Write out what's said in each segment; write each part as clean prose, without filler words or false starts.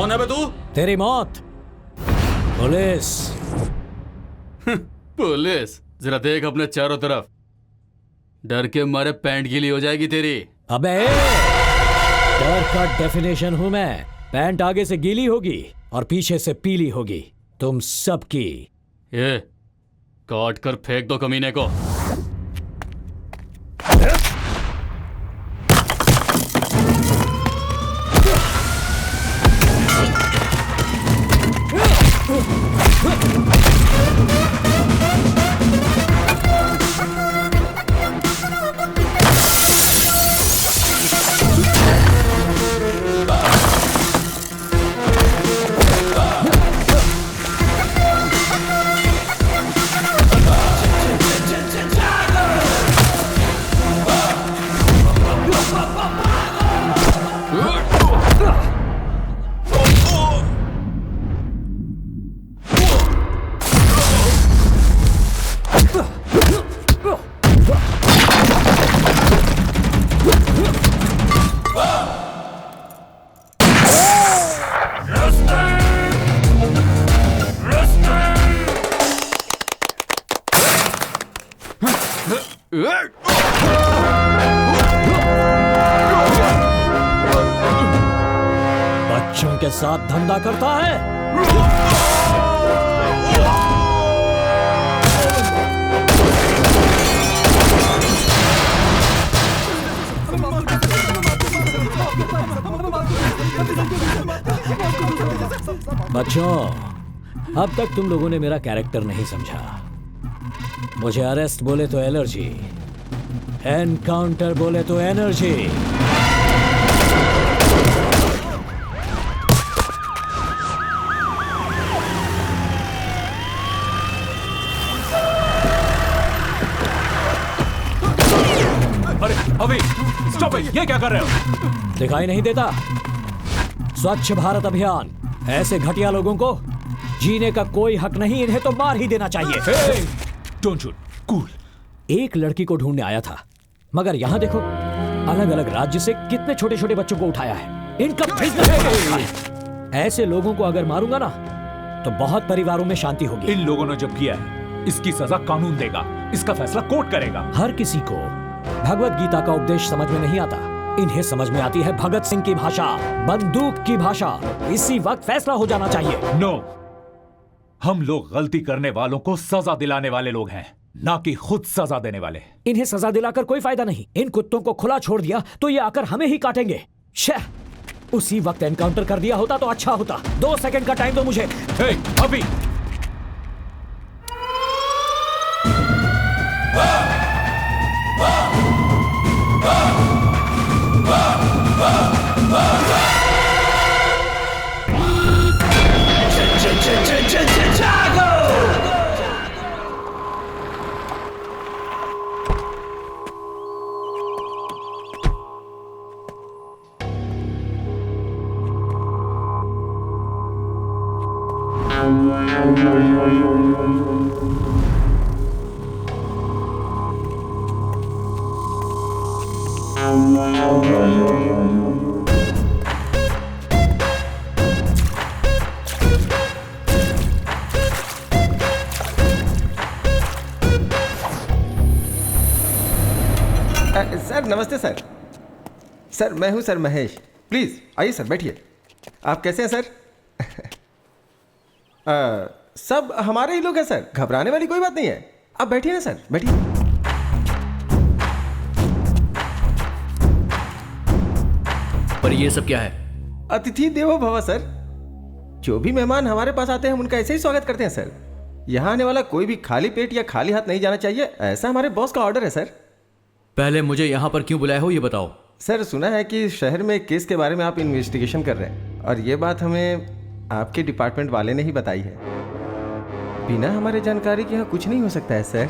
कौन है बे तू? तेरी मौत। पुलिस। पुलिस? जरा देख अपने चारों तरफ, डर के मारे पैंट गीली हो जाएगी तेरी। अबे डर का डेफिनेशन हूं मैं। पैंट आगे से गीली होगी और पीछे से पीली होगी तुम सबकी। ये काट कर फेंक दो कमीने को। बच्चों के साथ धंधा करता है। बच्चों, अब तक तुम लोगों ने मेरा कैरेक्टर नहीं समझा। मुझे अरेस्ट बोले तो एलर्जी, एनकाउंटर बोले तो एनर्जी। अरे अभी स्टॉप इट! ये क्या कर रहे हो? दिखाई नहीं देता? स्वच्छ भारत अभियान। ऐसे घटिया लोगों को जीने का कोई हक नहीं, इन्हें तो मार ही देना चाहिए। Don't shoot, cool. एक लड़की को ढूंढने आया था, मगर यहाँ देखो, अलग अलग राज्य से कितने छोटे छोटे बच्चों को उठाया है। इनका बिजनेस। ऐसे लोगों को अगर मारूंगा ना तो बहुत परिवारों में शांति होगी। इन लोगों ने जब किया है, इसकी सजा कानून देगा, इसका फैसला कोर्ट करेगा। हर किसी को भगवत गीता का उपदेश समझ में नहीं आता, इन्हें समझ में आती है भगत सिंह की भाषा, बंदूक की भाषा। इसी वक्त फैसला हो जाना चाहिए। नो, हम लोग गलती करने वालों को सजा दिलाने वाले लोग हैं, ना कि खुद सजा देने वाले। इन्हें सजा दिलाकर कोई फायदा नहीं। इन कुत्तों को खुला छोड़ दिया तो ये आकर हमें ही काटेंगे। शह, उसी वक्त एनकाउंटर कर दिया होता तो अच्छा होता। 2 सेकंड का टाइम दो मुझे। अभी सर नमस्ते सर। सर मैं हूं सर महेश। प्लीज़ आइए सर, बैठिए। आप कैसे हैं सर? सब हमारे ही लोग हैं सर, घबराने वाली कोई बात नहीं है। आप बैठिए ना सर, बैठिए। पर ये सब क्या है? अतिथि देवो भव सर। जो भी मेहमान हमारे पास आते हैं हम उनका ऐसे ही स्वागत करते हैं सर। यहाँ आने वाला कोई भी खाली पेट या खाली हाथ नहीं जाना चाहिए, ऐसा हमारे बॉस का ऑर्डर है सर। पहले मुझे यहाँ पर क्यों बुलाया हो ये बताओ। सर सुना है कि शहर में एक केस के बारे में आप इन्वेस्टिगेशन कर रहे हैं, और ये बात हमें आपके डिपार्टमेंट वाले ने ही बताई है। बिना हमारे जानकारी के यहाँ कुछ नहीं हो सकता है सर।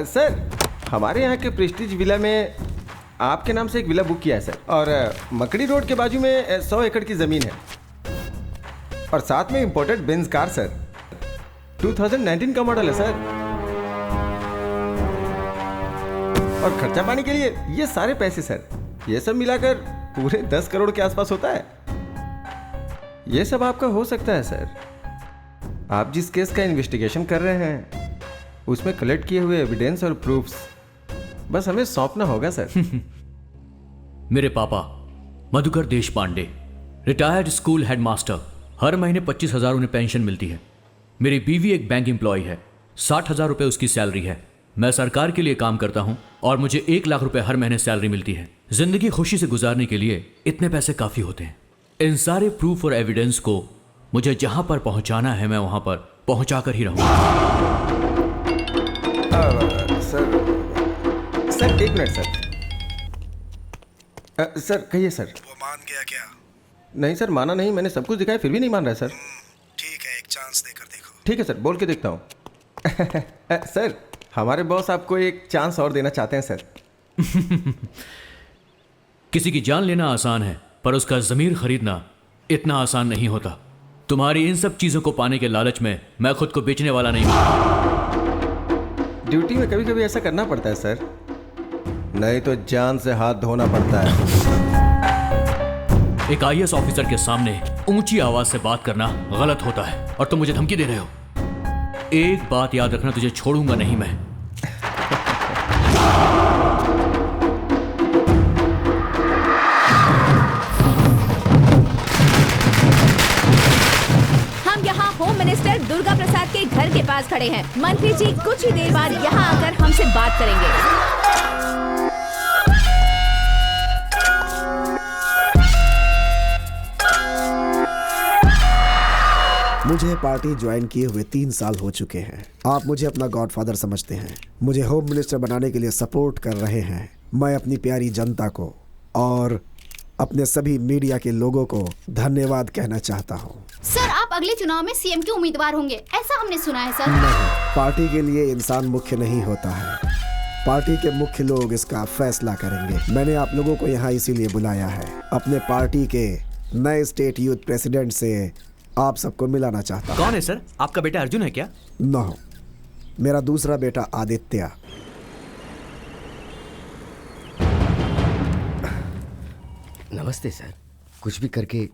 सर हमारे यहाँ के प्रेस्टीज विला में आपके नाम से एक विला बुक किया है सर, और मकड़ी रोड के बाजू में 100 एकड़ की ज़मीन है, और साथ में इंपोर्टेड बेंज कार सर। 2019 का मॉडल है सर। और खर्चा पानी के लिए ये सारे पैसे सर, ये सब मिलाकर पूरे 10 करोड़ के आसपास होता है। ये सब आपका हो सकता है सर। आप जिस केस का इन्वेस्टिगेशन कर रहे हैं उसमें कलेक्ट किए हुए एविडेंस और प्रूफ्स बस हमें सौंपना होगा सर। मेरे पापा मधुकर देश पांडे, रिटायर्ड स्कूल हेडमास्टर, हर महीने 25,000 उन्हें पेंशन मिलती है। मेरी बीवी एक बैंक एम्प्लॉय है, 60,000 रुपये उसकी सैलरी है। मैं सरकार के लिए काम करता हूं और मुझे 1 लाख रुपए हर महीने सैलरी मिलती है। जिंदगी खुशी से गुजारने के लिए इतने पैसे काफी होते हैं। इन सारे प्रूफ और एविडेंस को मुझे जहां पर पहुंचाना है मैं वहां पर पहुंचा कर ही रहूंगा। सर एक मिनट सर। सर कहिए सर। वो मान गया क्या? नहीं सर, माना नहीं, मैंने सब कुछ दिखाया फिर भी नहीं मान रहा है सर। ठीक है, एक चांस देकर देखो। ठीक है सर, बोल के देखता हूँ। सर हमारे बॉस आपको एक चांस और देना चाहते हैं सर। किसी की जान लेना आसान है पर उसका ज़मीर खरीदना इतना आसान नहीं होता। तुम्हारी इन सब चीज़ों को पाने के लालच में मैं खुद को बेचने वाला नहीं हूं। ड्यूटी में कभी कभी ऐसा करना पड़ता है सर, नहीं तो जान से हाथ धोना पड़ता है। एक IAS ऑफिसर के सामने ऊंची आवाज से बात करना गलत होता है और तुम मुझे धमकी दे रहे हो। एक बात याद रखना, तुझे छोड़ूंगा नहीं मैं। हम यहाँ होम मिनिस्टर दुर्गा प्रसाद के घर के पास खड़े हैं। मंत्री जी कुछ ही देर बाद यहाँ आकर हमसे बात करेंगे। मुझे पार्टी ज्वाइन किए हुए 3 साल हो चुके हैं। आप मुझे अपना गॉडफादर समझते हैं, मुझे होम मिनिस्टर बनाने के लिए सपोर्ट कर रहे हैं। मैं अपनी प्यारी जनता को और अपने सभी मीडिया के लोगों को धन्यवाद कहना चाहता हूँ। सर, आप अगले चुनाव में सीएम के उम्मीदवार होंगे, ऐसा हमने सुना है सर। नहीं, पार्टी के लिए इंसान मुख्य नहीं होता है, पार्टी के मुख्य लोग इसका फैसला करेंगे। मैंने आप लोगों को यहाँ इसीलिए बुलाया है। अपने पार्टी के नए स्टेट यूथ प्रेसिडेंट से आप सबको मिलाना चाहता हूँ। कौन है सर? आपका बेटा अर्जुन है क्या? नो, मेरा दूसरा बेटा आदित्य। नमस्ते सर, कुछ भी करके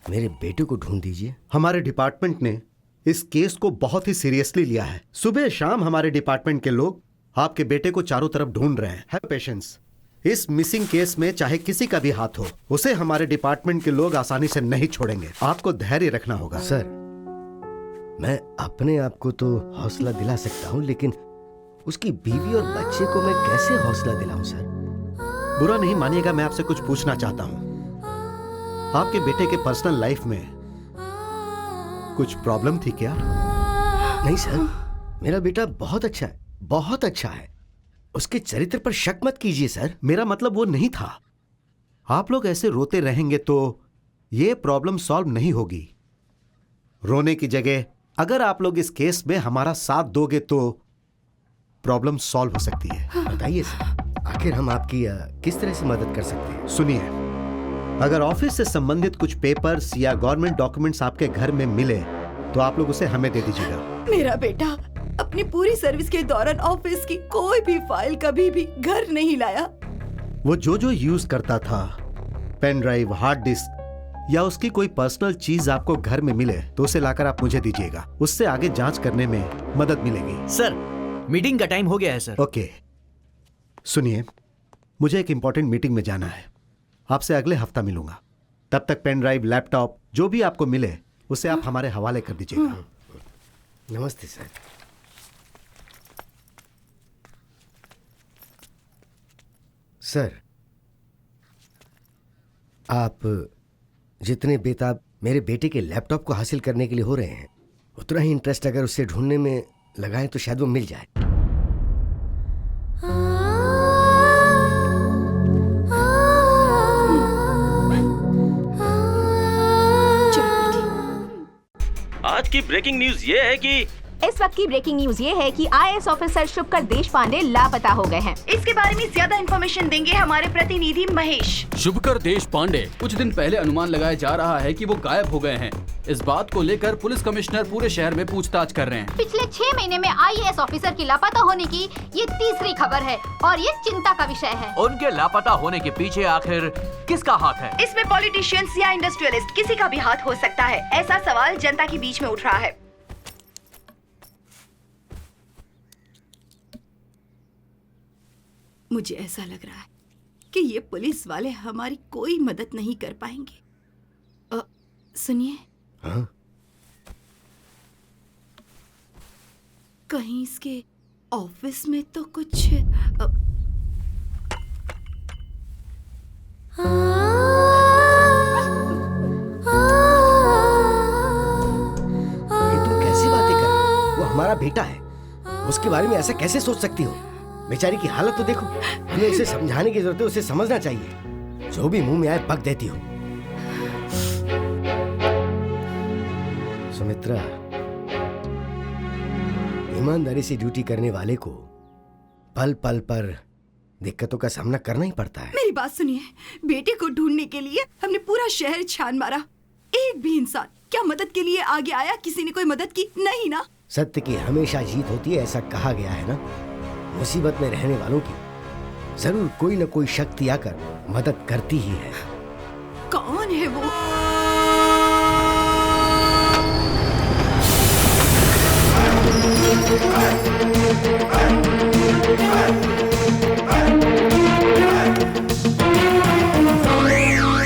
मेरे बेटे को ढूंढ दीजिए। हमारे डिपार्टमेंट ने इस केस को बहुत ही सीरियसली लिया है। सुबह शाम हमारे डिपार्टमेंट के लोग आपके बेटे को चारों तरफ ढूंढ रहे हैं। Have patience. इस मिसिंग केस में चाहे किसी का भी हाथ हो, उसे हमारे डिपार्टमेंट के लोग आसानी से नहीं छोड़ेंगे। आपको धैर्य रखना होगा। सर, मैं अपने आप को तो हौसला दिला सकता हूँ, लेकिन उसकी बीवी और बच्चे को मैं कैसे हौसला दिलाऊं सर? बुरा नहीं मानिएगा, मैं आपसे कुछ पूछना चाहता हूँ। आपके बेटे के पर्सनल लाइफ में कुछ प्रॉब्लम थी क्या? नहीं सर, मेरा बेटा बहुत अच्छा है, बहुत अच्छा है। उसके चरित्र पर शक मत कीजिए सर। मेरा मतलब वो नहीं था। आप लोग ऐसे रोते रहेंगे तो ये प्रॉब्लम सॉल्व नहीं होगी। रोने की जगह अगर आप लोग इस केस में हमारा साथ दोगे तो प्रॉब्लम सॉल्व हो सकती है। बताइए सर, आखिर हम आपकी किस तरह से मदद कर सकते हैं? सुनिए, अगर ऑफिस से संबंधित कुछ पेपर्स या गवर्नमेंट डॉक्यूमेंट्स आपके घर में मिले तो आप लोग उसे हमें दे दीजिएगा। मेरा बेटा अपनी पूरी सर्विस के दौरान ऑफिस की कोई भी फाइल कभी भी घर नहीं लाया। वो जो यूज करता था, पेन ड्राइव, हार्ड डिस्क या उसकी कोई पर्सनल चीज आपको घर में मिले तो उसे लाकर आप मुझे दीजिएगा। उससे आगे जांच करने में मदद मिलेगी। सर, मीटिंग का टाइम हो गया है सर। ओके, सुनिए, मुझे एक इंपॉर्टेंट मीटिंग में जाना है। आपसे अगले हफ्ता मिलूंगा। तब तक पेन ड्राइव, लैपटॉप जो भी आपको मिले उसे आप हमारे हवाले कर दीजिएगा। नमस्ते सर। सर, आप जितने बेताब मेरे बेटे के लैपटॉप को हासिल करने के लिए हो रहे हैं, उतना ही इंटरेस्ट अगर उसे ढूंढने में लगाएं तो शायद वो मिल जाए। आज की ब्रेकिंग न्यूज ये है कि इस वक्त की ब्रेकिंग न्यूज ये है कि IAS ऑफिसर शुभकर देशपांडे लापता हो गए हैं। इसके बारे में ज्यादा इन्फॉर्मेशन देंगे हमारे प्रतिनिधि महेश। शुभकर देशपांडे कुछ दिन पहले अनुमान लगाया जा रहा है कि वो गायब हो गए हैं। इस बात को लेकर पुलिस कमिश्नर पूरे शहर में पूछताछ कर रहे हैं। पिछले 6 महीने में IAS ऑफिसर की लापता होने की ये तीसरी खबर है और ये चिंता का विषय है। उनके लापता होने के पीछे आखिर किसका हाथ है? इसमें पॉलिटिशियंस या इंडस्ट्रियलिस्ट किसी का भी हाथ हो सकता है, ऐसा सवाल जनता के बीच में उठ रहा है। मुझे ऐसा लग रहा है कि ये पुलिस वाले हमारी कोई मदद नहीं कर पाएंगे। सुनिए, हाँ? कहीं इसके ऑफिस में तो कुछ ये तुम कैसी बातें कर रही हो? वो हमारा बेटा है, उसके बारे में ऐसा कैसे सोच सकती हो? बेचारी की हालत तो देखो। हमें उसे समझाने की जरूरत है, उसे समझना चाहिए। जो भी मुंह में आए बक देती हो। सुमित्रा, ईमानदारी से ड्यूटी करने वाले को पल पल पर दिक्कतों का सामना करना ही पड़ता है। मेरी बात सुनिए, बेटे को ढूंढने के लिए हमने पूरा शहर छान मारा, एक भी इंसान क्या मदद के लिए आगे आया? किसी ने कोई मदद की? नहीं ना। सत्य की हमेशा जीत होती है, ऐसा कहा गया है ना। मुसीबत में रहने वालों की जरूर कोई न कोई शक्ति आकर मदद करती ही है। कौन है वो?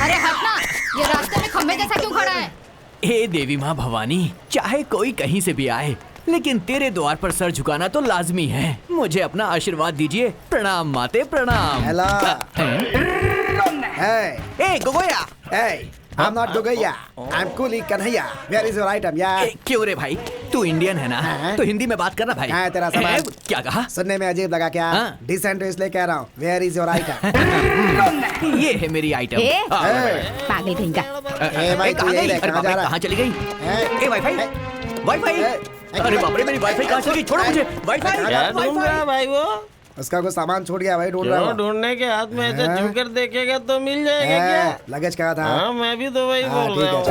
अरे हटना, ये रास्ते में खंबे जैसा क्यों खड़ा है? हे देवी माँ भवानी, चाहे कोई कहीं से भी आए, लेकिन तेरे द्वार पर सर झुकाना तो लाजमी है। मुझे अपना आशीर्वाद दीजिए। प्रणाम माते, प्रणाम। हेलो। ए गोगोया। I'm not Gogaya. I'm Kuli Kanhaiya. Where is your item, यार? क्यों रे भाई, तू इंडियन है ना? तो हिंदी में बात करना भाई। हाँ, तेरा सवाल क्या कहा? सुनने में अजीब लगा क्या? डिसेंट इसलिए कह रहा हूँ। Where is your item? ये है मेरी आइटम। पागल कहीं का। कहाँ चली गई? ए वाईफाई, वाईफाई। अरे बाप रे, मेरी वाईफाई कहाँ चली गई? छोड़ो मुझे। वाईफाई। क्या ढूंढ रहा है भाई वो? उसका कुछ सामान छूट गया भाई, ढूंढ रहा हूँ। ढूंढने के हाथ में ऐसे छू कर देखेगा तो मिल जाएगा क्या? लगेज कहाँ था? हाँ, मैं भी तो वही बोल रहा हूँ।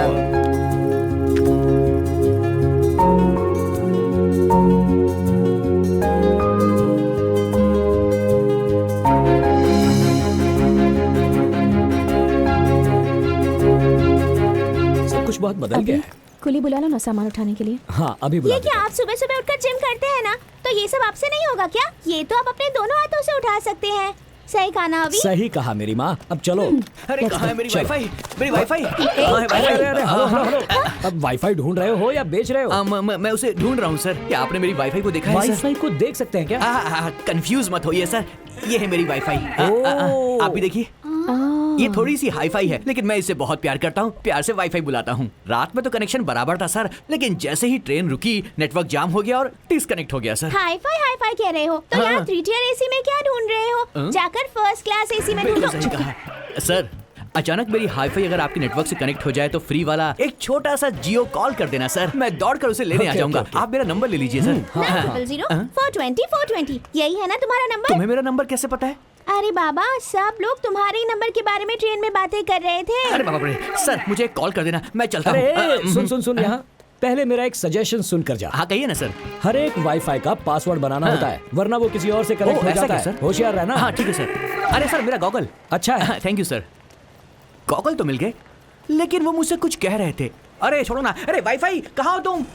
सब कुछ बहुत बदल गया है। कुली बुला लो ना सामान उठाने के लिए। हाँ, अभी बुला ये क्या आप सुबह सुबह उठकर जिम करते हैं ना, तो ये सब आपसे नहीं होगा क्या? ये तो आप अपने दोनों हाथों से उठा सकते हैं। सही कहा ना अभी? सही कहा मेरी माँ। अब चलो। अरे कहाँ है मेरी वाईफाई? मेरी वाईफाई। अब वाईफाई ढूंढ रहे हो या बेच रहे हो? मैं उसे ढूंढ रहा हूँ सर। क्या आपने मेरी वाईफाई को देखा है? वाईफाई को देख सकते हैं क्या? कंफ्यूज मत होइए सर, ये है मेरी वाईफाई। आप भी देखिए, ये थोड़ी सी हाईफाई है, लेकिन मैं इससे बहुत प्यार करता हूँ। प्यार से वाईफाई बुलाता हूँ। रात में तो कनेक्शन बराबर था सर, लेकिन जैसे ही ट्रेन रुकी नेटवर्क जाम हो गया और डिस्कनेक्ट हो गया सर। हाईफाई कह रहे हो तो यहाँ 3 tier AC में क्या ढूंढ रहे हो? जाकर फर्स्ट क्लास AC में ढूंढो। सही कहा सर। अचानक मेरी हाईफाई अगर आपके नेटवर्क से कनेक्ट हो जाए तो फ्री वाला एक छोटा सा जियो कॉल कर देना सर। मैं दौड़कर उसे लेने आ जाऊंगा। आप मेरा नंबर ले लीजिए सर। 900-420-420 यही है ना तुम्हारा नंबर? तुम्हें मेरा नंबर कैसे पता है? अरे बाबा, सब लोग तुम्हारे ही नंबर के बारे में ट्रेन में बातें कर रहे थे। अरे बाबा रे, सर मुझे कॉल कर देना, मैं चलता हूँ। सुन यहाँ पहले मेरा एक सजेशन सुन कर जा। हाँ कहिए ना सर। हर एक वाईफाई का पासवर्ड बनाना होता है, वरना वो किसी और से कनेक्ट हो जाता है। होशियार रहना। हाँ ठीक है सर। अरे सर मेरा गॉगल अच्छा है। Thank you sir. गॉगल तो मिल गए, लेकिन वो मुझसे कुछ कह रहे थे। अरे छोड़ो ना। अरे वाईफाई कहाँ हो तुम?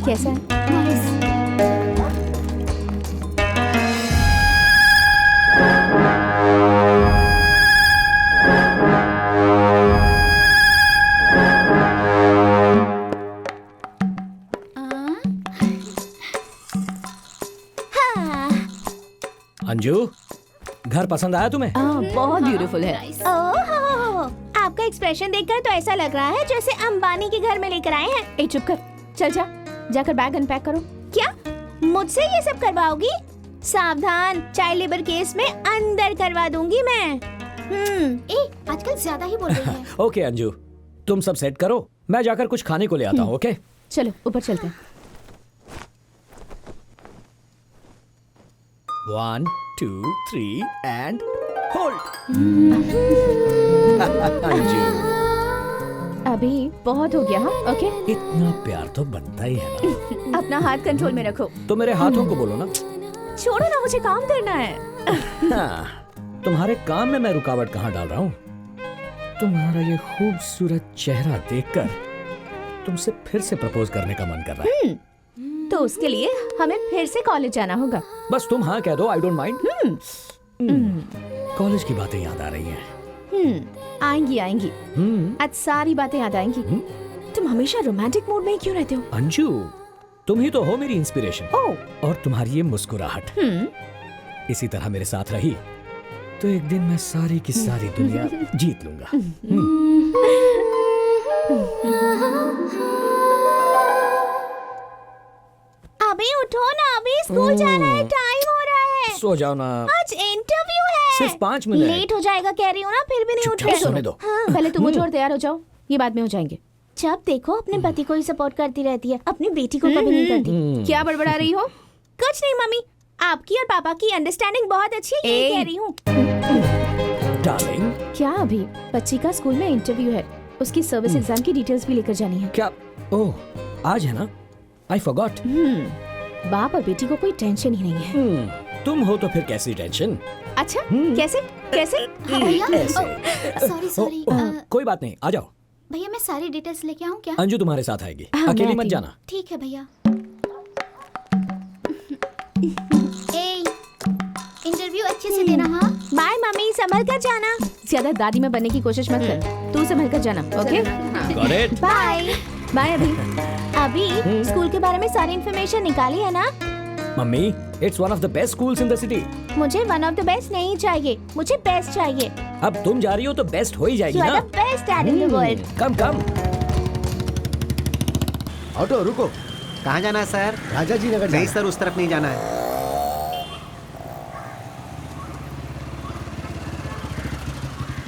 कैसा है? अंजू, घर पसंद आया तुम्हें? बहुत ब्यूटीफुल है। आपका एक्सप्रेशन देखकर तो ऐसा लग रहा है जैसे अंबानी के घर में लेकर आए हैं। ए चुप कर, चल जा, जाकर बैग अनपैक करो। क्या मुझसे ये सब करवाओगी? सावधान, चाइल्ड लेबर केस में अंदर करवा दूंगी मैं। ए, आजकल ज्यादा ही बोल रही है। ओके अंजू, तुम सब सेट करो, मैं जाकर कुछ खाने को ले आता हूँ। ओके चलो ऊपर चलते हैं। 1 2 3 एंड होल्ड। अंजू अभी बहुत हो गया। हाँ ओके, इतना प्यार तो बनता ही है ना। अपना हाथ कंट्रोल में रखो। तो मेरे हाथों को बोलो ना। छोड़ो ना, मुझे काम करना है। हाँ, तुम्हारे काम में मैं रुकावट कहाँ डाल रहा हूँ? तुम्हारा ये खूबसूरत चेहरा देखकर तुमसे फिर से प्रपोज करने का मन कर रहा है। तो उसके लिए हमें फिर से कॉलेज जाना होगा। बस तुम हाँ कह दो, आई डोंट माइंड। कॉलेज की बातें याद आ रही हैं। आएंगी आएंगी, आज सारी बातें याद आएंगी। तुम हमेशा रोमांटिक मूड में ही क्यों रहते हो? अंजू, तुम ही तो हो मेरी इंस्पिरेशन। और तुम्हारी ये मुस्कुराहट इसी तरह मेरे साथ रही तो एक दिन मैं सारी की सारी दुनिया जीत लूंगा। अभी उठो ना, अभी स्कूल जाना है, टाइम हो रहा है। सो जाओ ना, आज इंटरव्यू है। सिर्फ 5 मिनट। लेट हो जाएगा कह रही हूँ ना, फिर भी नहीं उठ रहे। सोने दो। हाँ, पहले तुम उठो और तैयार हो जाओ, ये बाद में हो जाएंगे। जब देखो अपने पति को ही सपोर्ट करती रहती है, अपनी बेटी को कभी नहीं करती। क्या बड़बड़ा रही हो? कुछ नहीं मम्मी, आपकी और पापा की अंडरस्टैंडिंग बहुत अच्छी है, ये कह रही हूँ। डार्लिंग, क्या अभी बच्ची का स्कूल में इंटरव्यू है, उसकी सर्विस एग्जाम की डिटेल्स भी लेकर जानी है। क्या? ओह, आज है ना, आई फॉरगॉट। बाप और बेटी को कोई टेंशन ही नहीं है। तुम हो तो फिर कैसी टेंशन? अच्छा, कैसे कैसे? भैया, सॉरी सॉरी। कोई बात नहीं, आ जाओ। भैया मैं सारी डिटेल्स लेके आऊँ क्या? अंजू तुम्हारे साथ आएगी, हाँ, अकेली मैं मत आती जाना। ठीक है भैया। इंटरव्यू अच्छे से देना। हाँ बाय मम्मी, संभल कर जाना। ज्यादा दादी में बनने की कोशिश मत कर, तू संभल कर जाना। Okay Got it? Bye bye. अभी स्कूल के बारे में सारी इन्फॉर्मेशन निकाली है ना? Mummy, it's one of the best schools in the city. मुझे वन ऑफ द बेस्ट नहीं चाहिए, मुझे बेस्ट चाहिए। अब तुम जा रही हो तो बेस्ट हो ही जाएगी ना। Best dad in the world. Come come. Auto रुको, कहाँ जाना है सर? राजा जी नगर। नहीं सर, उस तरफ नहीं जाना है।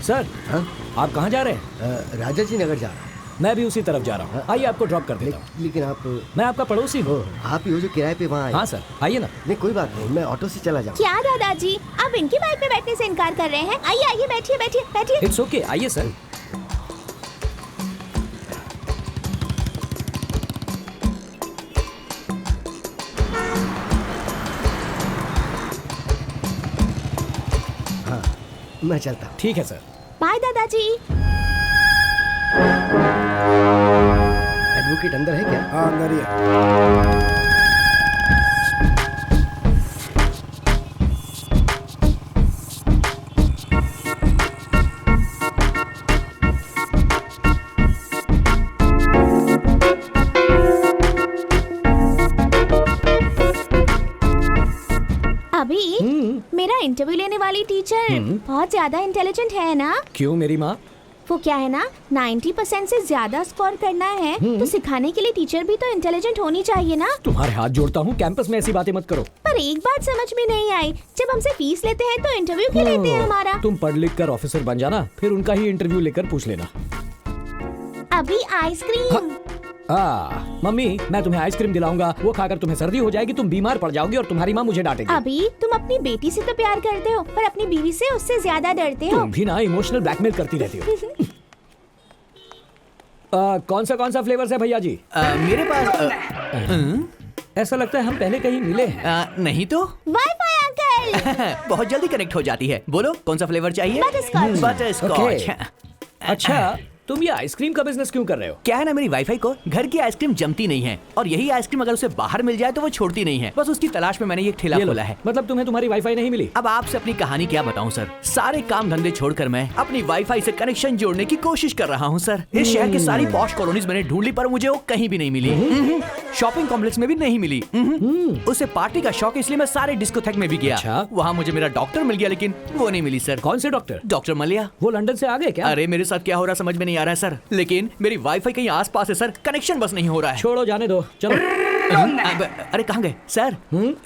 सर, हाँ? आप कहाँ जा रहे हैं? राजा जी नगर जा रहा हूँ। मैं भी उसी तरफ जा रहा हूँ। आइए आपको ड्रॉप कर देता हूँ। लेकिन आप मैं आपका पड़ोसी हूँ। आप ही हो जो किराए पे वहाँ आए। हाँ सर, आइए ना। नहीं कोई बात नहीं, मैं ऑटो से चला जाऊँ। क्या दादाजी, आप इनकी बाइक पे बैठने से इनकार कर रहे हैं? आइए आइए, बैठिए बैठिए बैठिए। इट्स ओके, आइए सर। हाँ, मैं चलता हूँ। ठीक है सर। बाय दादाजी। एडवोकेट अंदर है क्या? हाँ अंदर ही है। अभी मेरा इंटरव्यू लेने वाली टीचर बहुत ज्यादा इंटेलिजेंट है ना? क्यों मेरी माँ? वो क्या है ना, 90% से ज्यादा स्कोर करना है तो सिखाने के लिए टीचर भी तो इंटेलिजेंट होनी चाहिए ना। तुम्हारे हाथ जोड़ता हूँ, कैंपस में ऐसी बातें मत करो। पर एक बात समझ में नहीं आई, जब हमसे फीस लेते हैं तो इंटरव्यू क्यों लेते हैं हमारा? तुम पढ़ लिख कर ऑफिसर बन जाना, फिर उनका ही इंटरव्यू लेकर पूछ लेना। अभी आइसक्रीम। मम्मी, मैं तुम्हें आइसक्रीम दिलाऊंगा, वो खाकर तुम्हें सर्दी हो जाएगी, तुम बीमार पड़ जाओगी और तुम्हारी माँ मुझे डांटेगी। अभी तुम अपनी बेटी से तो प्यार करते हो, पर अपनी बीवी से उससे ज्यादा डरते हो। तुम भी ना इमोशनल ब्लैकमेल करती रहती हो। कौन सा फ्लेवर्स है भैया जी? मेरे पास ऐसा लगता है हम पहले कहीं मिले हैं। नहीं तो वाईफाई अंकल। बहुत जल्दी कनेक्ट हो जाती है। बोलो कौन सा फ्लेवर चाहिए? बटरस्कॉच। बटरस्कॉच। अच्छा, तुम ये आइसक्रीम का बिजनेस क्यों कर रहे हो? क्या है ना, मेरी वाईफाई को घर की आइसक्रीम जमती नहीं है और यही आइसक्रीम अगर उसे बाहर मिल जाए तो वो छोड़ती नहीं है। बस उसकी तलाश में मैंने ये ठेला खोला है। मतलब तुम्हें तुम्हारी वाईफाई नहीं मिली? अब आपसे अपनी कहानी क्या बताऊं सर। सारे काम धंधे छोड़कर मैं अपनी वाईफाई से कनेक्शन जोड़ने की कोशिश कर रहा हूं सर। इस शहर की सारी पॉश कॉलोनीज मैंने ढूंढ ली पर मुझे वो कहीं भी नहीं मिली। शॉपिंग कॉम्प्लेक्स में भी नहीं मिली। उसे पार्टी का शौक, इसलिए मैं सारे डिस्कोथेक में भी गया। अच्छा? वहाँ मुझे मेरा डॉक्टर मिल गया, लेकिन वो नहीं मिली सर। कौन से डॉक्टर? डॉक्टर मलिया। वो लंदन से आ गए क्या? अरे मेरे साथ क्या हो रहा समझ में नहीं आ रहा है सर, लेकिन मेरी वाईफाई कहीं आसपास है सर, कनेक्शन बस नहीं हो रहा है। छोड़ो, जाने दो, चलो। अरे कहाँ गए सर?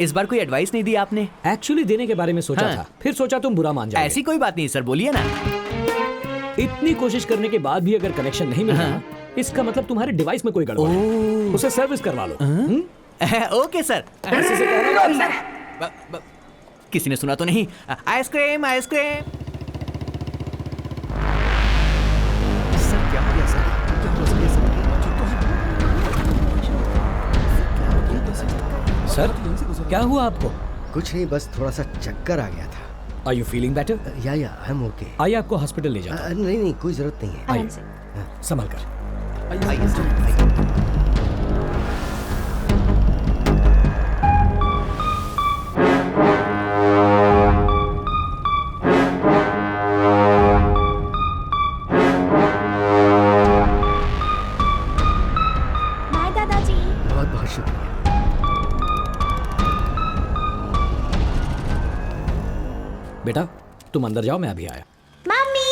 इस बार कोई एडवाइस नहीं दी आपने? एक्चुअली देने के बारे में सोचा हाँ। था, फिर सोचा तुम बुरा मान जाओगे। ऐसी कोई बात नहीं सर, बोलिए ना। इतनी कोशिश करने के बाद भी अगर कनेक्शन नहीं मिला ना, इसका मतलब तुम्हारे डिवाइस में कोई गड़बड़ है। उसे सर्विस करवा लो। Okay sir. ऐसे से कह रहा हूं। किसी ने सुना तो नहीं? Ice cream ice cream. सर क्या हो गया सर? क्या हो गया सर, क्या हुआ आपको? कुछ नहीं, बस थोड़ा सा चक्कर आ गया था। Are you feeling better? या आई एम ओके। आइए आपको हॉस्पिटल ले जाता हूं। नहीं कोई जरूरत नहीं है। आइए, संभल कर। बाय दादाजी। बहुत बहुत शुक्रिया। बेटा तुम अंदर जाओ, मैं अभी आया। Mummy.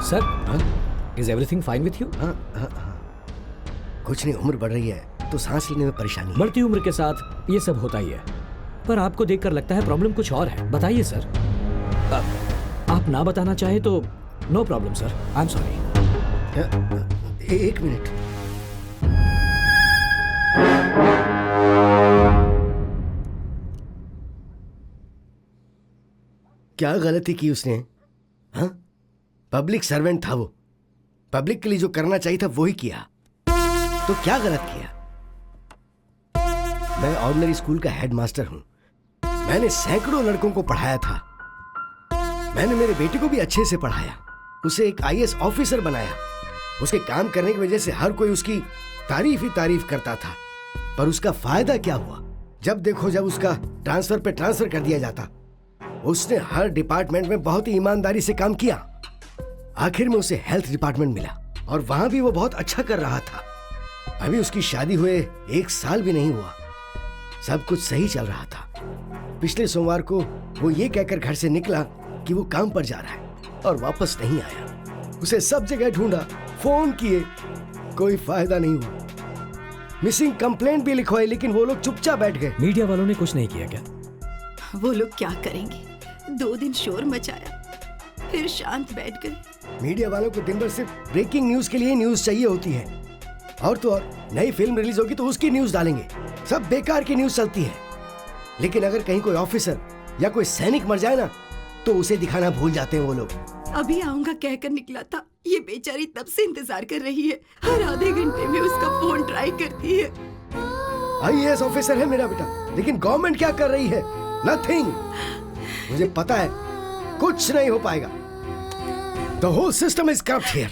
Sir, is everything fine with you? कुछ नहीं, उम्र बढ़ रही है तो सांस लेने में परेशानी है। बढ़ती उम्र के साथ ये सब होता ही है, पर आपको देखकर लगता है प्रॉब्लम कुछ और है। बताइए सर। आप ना बताना चाहे तो no problem sir, I am sorry. एक मिनट। क्या गलती की उसने? हाँ, पब्लिक सर्वेंट था वो। पब्लिक के लिए जो करना चाहिए था वो ही किया, तो क्या गलत किया? मैं ऑर्डिनरी स्कूल का हेडमास्टर हूं। मैंने सैकड़ों लड़कों को पढ़ाया था। मैंने मेरे बेटे को भी अच्छे से पढ़ाया, उसे एक आईएएस ऑफिसर बनाया। उसके काम करने की वजह से हर कोई उसकी तारीफ ही तारीफ करता था। पर उसका फायदा क्या हुआ? जब देखो जब उसका ट्रांसफर पे ट्रांसफर कर दिया जाता। उसने हर डिपार्टमेंट में बहुत ही ईमानदारी से काम किया। आखिर में उसे हेल्थ डिपार्टमेंट मिला और वहां भी वो बहुत अच्छा कर रहा था। अभी उसकी शादी हुए 1 साल भी नहीं हुआ, सब कुछ सही चल रहा था। पिछले सोमवार को वो ये कहकर घर से निकला कि वो काम पर जा रहा है और वापस नहीं आया। उसे सब जगह ढूंढा, फोन किए, कोई फायदा नहीं हुआ। मिसिंग कंप्लेंट भी लिखवाई, लेकिन वो लोग चुपचाप बैठ गए। मीडिया वालों ने कुछ नहीं किया क्या? वो लोग क्या करेंगे? 2 दिन शोर मचाया, फिर शांत बैठ गए। मीडिया वालों को दिन भर सिर्फ ब्रेकिंग न्यूज के लिए न्यूज चाहिए होती है। और तो और नई फिल्म रिलीज होगी तो उसकी न्यूज डालेंगे। सब बेकार की न्यूज चलती है। लेकिन अगर कहीं कोई ऑफिसर या कोई सैनिक मर जाए ना, तो उसे दिखाना भूल जाते हैं वो लोग। अभी आऊंगा कहकर निकला था। ये बेचारी तब से इंतजार कर रही है। हर आधे घंटे में उसका फोन ट्राई करती है। आईएएस ऑफिसर है मेरा बेटा, लेकिन गवर्नमेंट क्या कर रही है? नथिंग। मुझे पता है कुछ नहीं हो पाएगा। The whole system is corrupt here.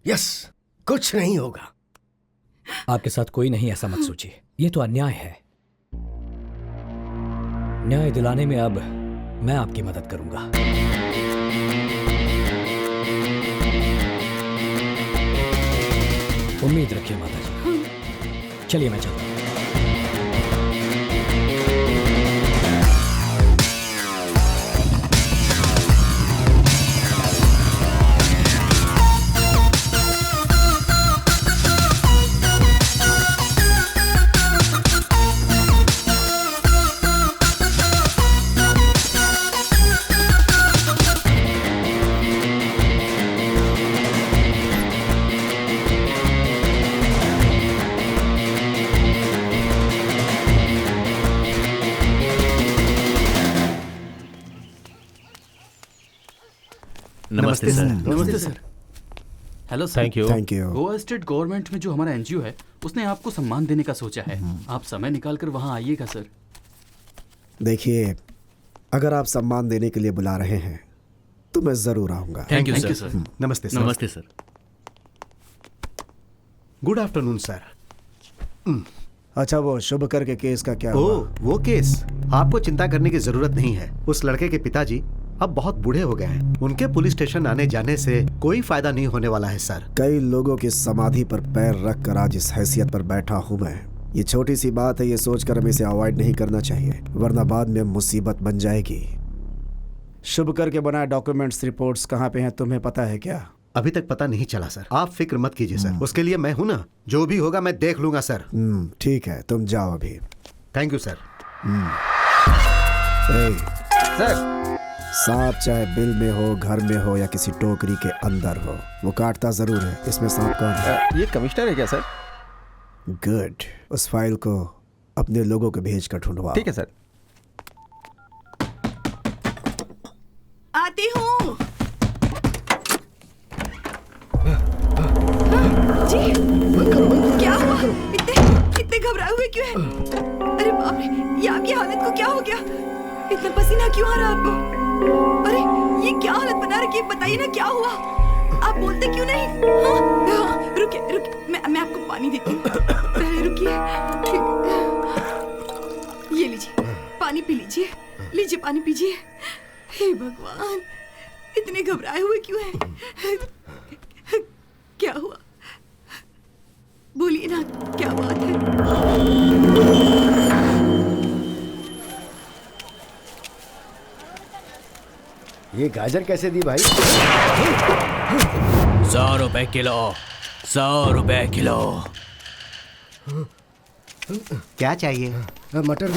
Yes, कुछ नहीं होगा। आपके साथ कोई नहीं, ऐसा मत सोचिए। ये तो अन्याय है। न्याय दिलाने में अब मैं आपकी मदद करूंगा। उम्मीद रखिए माता जी। चलिए मैं चलता हूं। नमस्ते सर। नमस्ते sir. Hello sir. Thank you. Thank you. Goa state government में जो हमारा एनजीओ है उसने आपको सम्मान देने का सोचा है। आप समय निकालकर वहां आइएगा सर। देखिए, अगर आप सम्मान देने के लिए बुला रहे हैं तो मैं जरूर आऊंगा। Thank you sir. नमस्ते सर। नमस्ते सर। Good afternoon sir. अच्छा, वो शुभकर के केस का क्या हुआ? ओ, वो केस आपको चिंता करने की जरूरत नहीं है। उस लड़के के पिताजी अब बहुत बूढ़े हो गए हैं। उनके पुलिस स्टेशन आने जाने से कोई फायदा नहीं होने वाला है सर। कई लोगों की समाधि पर पैर रख कर आज इस हैसियत पर बैठा हूं मैं। ये छोटी सी बात है, ये सोचकर हमें इसे अवॉइड नहीं करना चाहिए, वरना बाद में मुसीबत बन जाएगी। शुभकर के बनाए डॉक्यूमेंट्स रिपोर्ट्स कहाँ पे हैं तुम्हें पता है क्या? अभी तक पता नहीं चला सर। आप फिक्र मत कीजिए सर, उसके लिए मैं हूं ना, जो भी होगा मैं देख लूंगा सर। ठीक है, तुम जाओ अभी। Thank you sir. सर, सांप चाहे बिल में हो, घर में हो या किसी टोकरी के अंदर हो, वो काटता जरूर है। इसमें सांप कौन है? ये कमिश्नर है क्या सर? गुड, उस फाइल को अपने लोगों को भेज कर ढूंढवाओ। ठीक है सर। आती हूँ जी। क्या हुआ? इतने घबराए हुए क्यों हैं? अरे बाप रे, ये आपकी हालत को क्या हो गया? इतना पसीना क्यों आ रहा है आपको? अरे ये क्या हालत बना रखी है, बताइए ना क्या हुआ? आप बोलते क्यों नहीं? हाँ, रुकिए, मैं आपको पानी देती हूँ। रुकिए, ये लीजिए, पानी पी लीजिए। लीजिए पानी पीजिए। हे भगवान, इतने घबराए हुए क्यों हैं? क्या हुआ? बोलिए ना, क्या बात है? ये गाजर कैसे दी भाई? 100 रुपए किलो, 100 रुपए किलो। क्या चाहिए? मटर।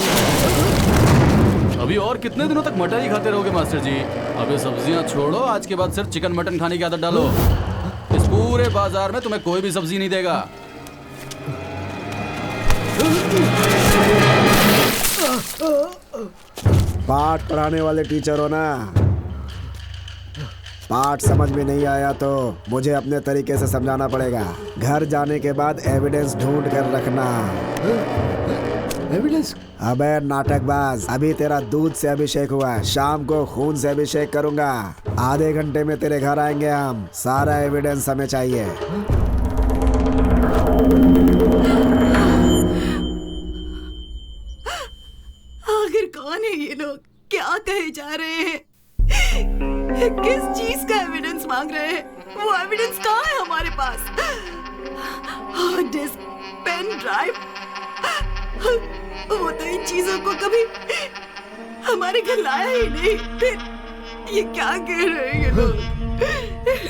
अभी और कितने दिनों तक मटर ही खाते रहोगे मास्टर जी? अभी सब्जियां छोड़ो, आज के बाद सिर्फ चिकन मटन खाने की आदत डालो। इस पूरे बाजार में तुम्हें कोई भी सब्जी नहीं देगा। पाठ पढ़ाने वाले टीचर हो ना? पाठ समझ में नहीं आया तो मुझे अपने तरीके से समझाना पड़ेगा। घर जाने के बाद एविडेंस ढूंढ कर रखना। एविडेंस? अबे नाटकबाज, अभी तेरा दूध से अभिषेक हुआ है, शाम को खून से अभिषेक करूंगा। आधे घंटे में तेरे घर आएंगे हम, सारा एविडेंस हमें चाहिए। आखिर कौन है ये लोग? क्या कहे जा रहे हैं? किस चीज का एविडेंस मांग रहे हैं? वो एविडेंस कहाँ है हमारे पास? हार्ड डिस्क, पेन ड्राइव, वो तो इन चीजों को कभी हमारे घर लाया ही नहीं। फिर ये क्या कह रहे हैं ये लोग?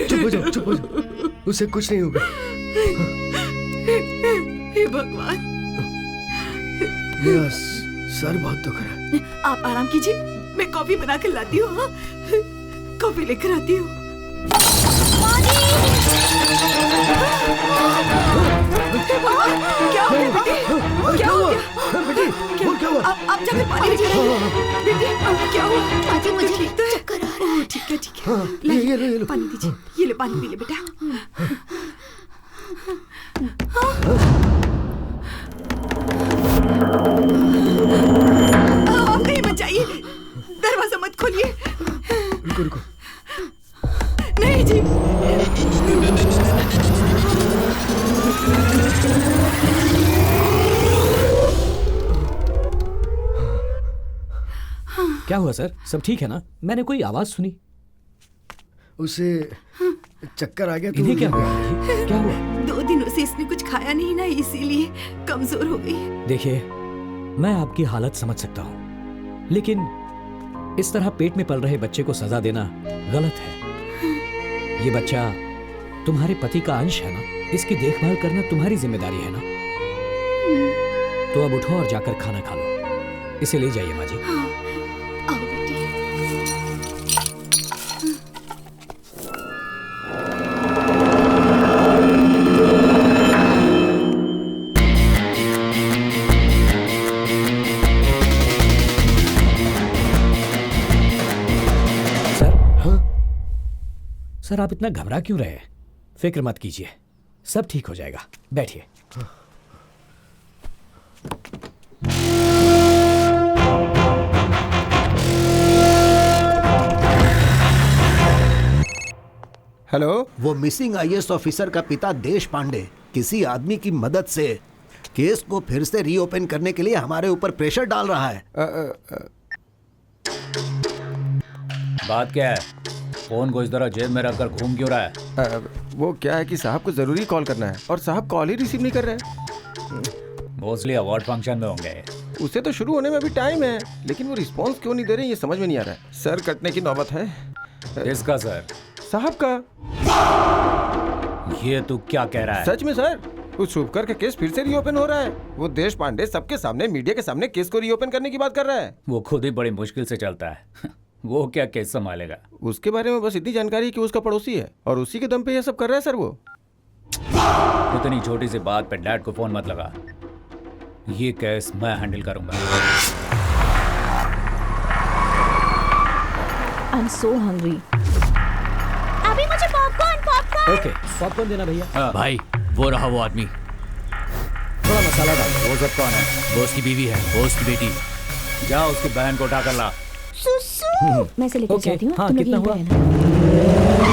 चुप हो जाओ, चुप हो जाओ, उसे कुछ नहीं होगा। हे भगवान, मेरा सर बहुत दुख रहा है। आप आराम कीजिए, मैं कॉफी बना कर लाती हूँ। हाँ? कॉफी लेकर आती हूँ। क्या हो गया बेटी? क्या हो गया बेटी? क्या हुआ? आप जाकर पानी लेकर आइए। बेटी क्या हुआ? माजी, मुझे ठीक तो है? चक्कर आ रहा है। ठीक है, ठीक है। ये लो। पानी दीजिए। ये ले, पानी पी ले बेटा। आप कहीं मत जाइए, दरवाजा मत खोलिए। रुको। नहीं जी। क्या हुआ सर? सब ठीक है ना? मैंने कोई आवाज सुनी। उसे चक्कर आ गया। इन्हें क्या हुआ? क्या हुआ? 2 दिनों से इसने कुछ खाया नहीं ना, इसीलिए कमजोर हो गई। देखिए, मैं आपकी हालत समझ सकता हूँ, लेकिन इस तरह पेट में पल रहे बच्चे को सजा देना गलत है। ये बच्चा तुम्हारे पति का अंश है ना, इसकी देखभाल करना तुम्हारी जिम्मेदारी है ना। तो अब उठो और जाकर खाना खा लो। इसे ले जाइए माँ जी। आओ बेटी। सर, आप इतना घबरा क्यों रहे? फिक्र मत कीजिए, सब ठीक हो जाएगा। बैठिए। हेलो, वो मिसिंग आईएएस ऑफिसर का पिता देश पांडे किसी आदमी की मदद से केस को फिर से रीओपन करने के लिए हमारे ऊपर प्रेशर डाल रहा है। बात क्या है? फोन को इस तरह जेब में रखकर घूम क्यों रहा है? वो क्या है कि साहब को जरूरी कॉल करना है और साहब कॉल ही रिसीव नहीं कर रहे हैं। मोस्टली अवार्ड फंक्शन में होंगे। उसे तो शुरू होने में भी टाइम है, लेकिन वो रिस्पांस क्यों नहीं दे रहे ये समझ में नहीं आ रहा है। सर कटने की नौबत है। किसका सर? साहब का। ये तू क्या कह रहा है? सच में सर, उस शुभकर का केस फिर से रीओपन हो रहा है। वो देश पांडे सबके सामने, मीडिया के सामने केस को रीओपन करने की बात कर रहा है। वो खुद ही बड़ी मुश्किल से चलता है। वो क्या केस संभालेगा? उसके बारे में बस इतनी जानकारी कि उसका पड़ोसी है और उसी के दम पे ये सब कर रहा है सर वो। इतनी छोटी सी बात पे डैड को फोन मत लगा। ये केस मैं हैंडल करूंगा। I'm so hungry. अभी मुझे पॉपकॉर्न। ओके, पॉपकॉर्न देना भैया। भाई वो रहा वो आदमी। थोड़ा मसाला डाल। वो सब कौन है? वो उसकी बीवी है, वो उसकी बेटी। जा उसकी बहन को उठा कर ला। सुसु। मैं से लेकर ओके, जाती हूँ। हाँ, तुम लोग कितना यहीं हुआ? पे रहना।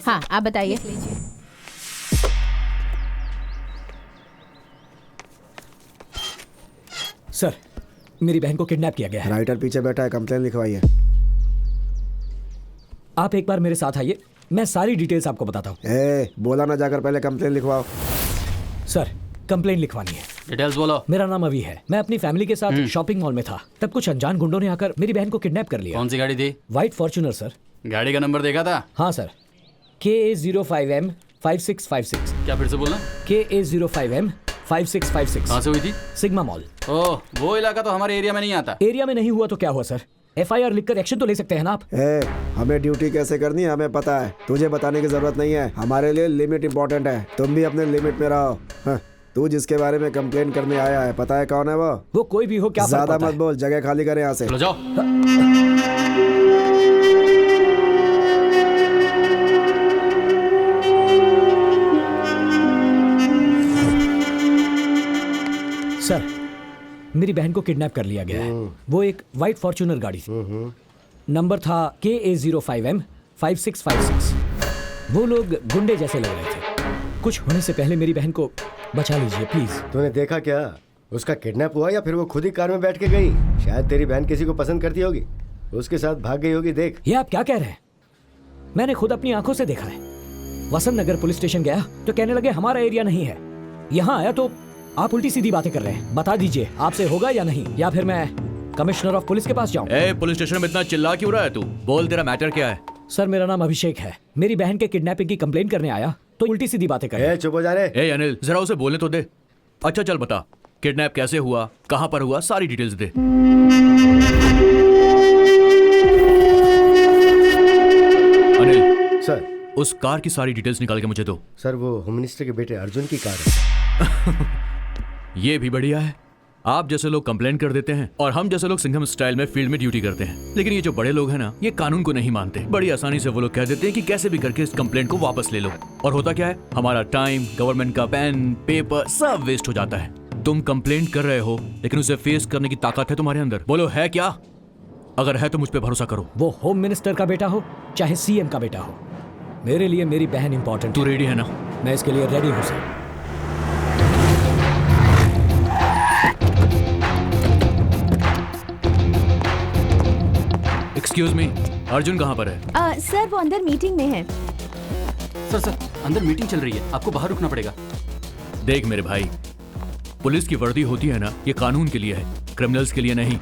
हाँ, आप बताइए। सर, मेरी बहन को किडनैप किया गया है। राइटर पीछे बैठा है, कंप्लेन लिखवाइए। आप एक बार मेरे साथ आइए, मैं सारी डिटेल्स आपको बताता हूँ। बोला ना, जाकर पहले कंप्लेन लिखवाओ। सर, कंप्लेन लिखवानी है। डिटेल्स बोलो। मेरा नाम अभी है। मैं अपनी फैमिली के साथ शॉपिंग मॉल में था, तब कुछ अनजान गुंडों ने आकर मेरी बहन को किडनैप कर लिया। कौन सी गाड़ी थी? White Fortuner sir. गाड़ी का नंबर देखा था? हाँ सर, KA05M 5656। क्या फिर से बोलना? KA05M 5656। कहाँ से हुई थी? Sigma mall. ओह, वो इलाका तो हमारे एरिया में नहीं आता। एरिया में नहीं हुआ तो क्या हुआ सर? FIR लिखकर एक्शन तो ले सकते हैं ना आप। हमें ड्यूटी कैसे करनी है हमें पता है, तुझे बताने की जरूरत नहीं है। हमारे लिए लिमिट इंपॉर्टेंट है, तुम भी अपने लिमिट में रहो। हाँ, तू जिसके बारे में कंप्लेन करने आया है, पता है कौन है वो? वो कोई भी हो, क्या ज्यादा मत बोल, जगह खाली करे यहाँ से। चलो जाओ। सर, मेरी बहन को किडनैप कर लिया गया है। वो एक व्हाइट फॉर्च्यूनर गाड़ी थी। नंबर था KA05M 5656। वो लोग गुंडे जैसे लग रहे थे। कुछ होने से पहले मेरी बहन को बचा लीजिए प्लीज। तूने देखा क्या? उसका किडनैप हुआ या फिर वो खुद ही कार में बैठ के गई? शायद तेरी बहन किसी को पसंद करती होगी, उसके साथ भाग गई होगी। देख। ये आप क्या कह रहे हैं? मैंने खुद अपनी आंखों से देखा है। वसंत नगर पुलिस स्टेशन गया तो कहने लगे हमारा एरिया नहीं है। यहाँ आया तो आप उल्टी सीधी बातें कर रहे हैं। बता दीजिए आपसे होगा या नहीं, या फिर मैं कमिश्नर ऑफ पुलिस के पास जाऊं? पुलिस स्टेशन में इतना चिल्ला क्यों रहा है तू? बोल, तेरा मैटर क्या है? सर, मेरा नाम अभिषेक है। मेरी बहन के किडनैपिंग की कंप्लेंट करने आया तो उल्टी सीधी बातें कर रहे हैं। चुप हो जा रे। अनिल, जरा उसे बोलने तो दे। अच्छा चल बता, किडनैप कैसे हुआ, कहां पर हुआ, सारी डिटेल्स दे। अनिल सर, उस कार की सारी डिटेल्स निकाल के मुझे दो। सर, वो होम मिनिस्टर के बेटे अर्जुन की कार है। ये भी बढ़िया है। आप जैसे लोग कंप्लेंट कर देते हैं और हम जैसे लोग सिंघम स्टाइल में फील्ड में ड्यूटी करते हैं। लेकिन ये जो बड़े लोग हैं ना, ये कानून को नहीं मानते। बड़ी आसानी से वो लोग कह देते हैं कि कैसे भी करके इस कंप्लेंट को वापस ले लो। और होता क्या है, हमारा टाइम, गवर्नमेंट का पेन, पेपर सब वेस्ट हो जाता है। तुम कंप्लेंट कर रहे हो, लेकिन उसे फेस करने की ताकत है तुम्हारे अंदर। बोलो, है क्या? अगर है तो मुझ पर भरोसा करो। वो होम मिनिस्टर का बेटा हो चाहे CM का बेटा हो, मेरे लिए मेरी बहन इंपॉर्टेंट। तू रेडी है ना? मैं इसके लिए रेडी हूँ सर। एक्सक्यूज मी, अर्जुन कहाँ पर है? सर वो अंदर मीटिंग में है। सर अंदर मीटिंग चल रही है, आपको बाहर रुकना पड़ेगा। देख मेरे भाई, पुलिस की वर्दी होती है ना, ये कानून के लिए है, क्रिमिनल्स के लिए नहीं।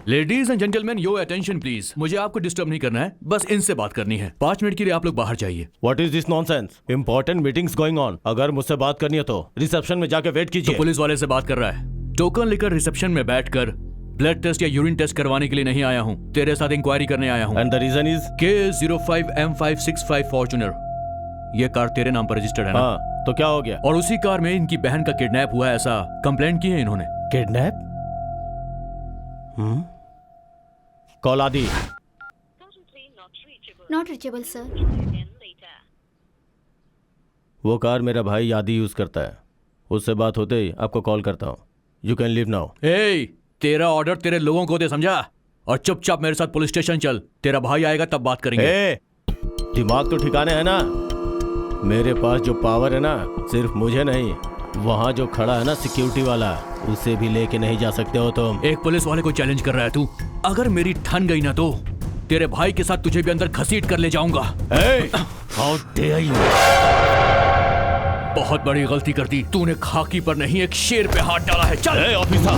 Ladies and gentleman, your attention please. मुझे आपको डिस्टर्ब नहीं करना है, बस इनसे बात करनी है। 5 मिनट के लिए आप लोग बाहर जाइए। What is this nonsense? Important meetings going on. अगर मुझसे बात करनी है तो रिसेप्शन में जाके वेट कीजिए। तो पुलिस वाले से बात कर रहा है। टोकन लेकर रिसेप्शन में बैठकर ब्लड टेस्ट या यूरिन टेस्ट करवाने के लिए नहीं आया हूँ, तेरे साथ इंक्वायरी करने आया हूँ। And the reason is? K05M565 Fortuner. ये कार तेरे नाम पर रजिस्टर्ड है ना? हाँ, तो क्या हो गया? और उसी कार में इनकी बहन का किडनैप हुआ है, ऐसा कंप्लेंट की है इन्होंने। किडनैप? कॉल आदि। Not reachable sir. वो कार मेरा भाई आदि यूज करता है, उससे बात होते ही आपको कॉल करता हूँ। You can leave now. ए, तेरा ऑर्डर तेरे लोगों को दे, समझा? और चुपचाप मेरे साथ पुलिस स्टेशन चल, तेरा भाई आएगा तब बात करेंगे। ए, दिमाग तो ठिकाने है ना? मेरे पास जो पावर है ना, सिर्फ मुझे नहीं, वहाँ जो खड़ा है ना सिक्योरिटी वाला, उसे भी लेके नहीं जा सकते हो तुम। एक पुलिस वाले को चैलेंज कर रहा है तू? अगर मेरी ठन गई ना तो तेरे भाई के साथ तुझे भी अंदर घसीट कर ले जाऊंगा। How dare you? बहुत बड़ी गलती कर दी तूने, खाकी पर नहीं एक शेर पे हाथ डाला है। चल ऑफिसर।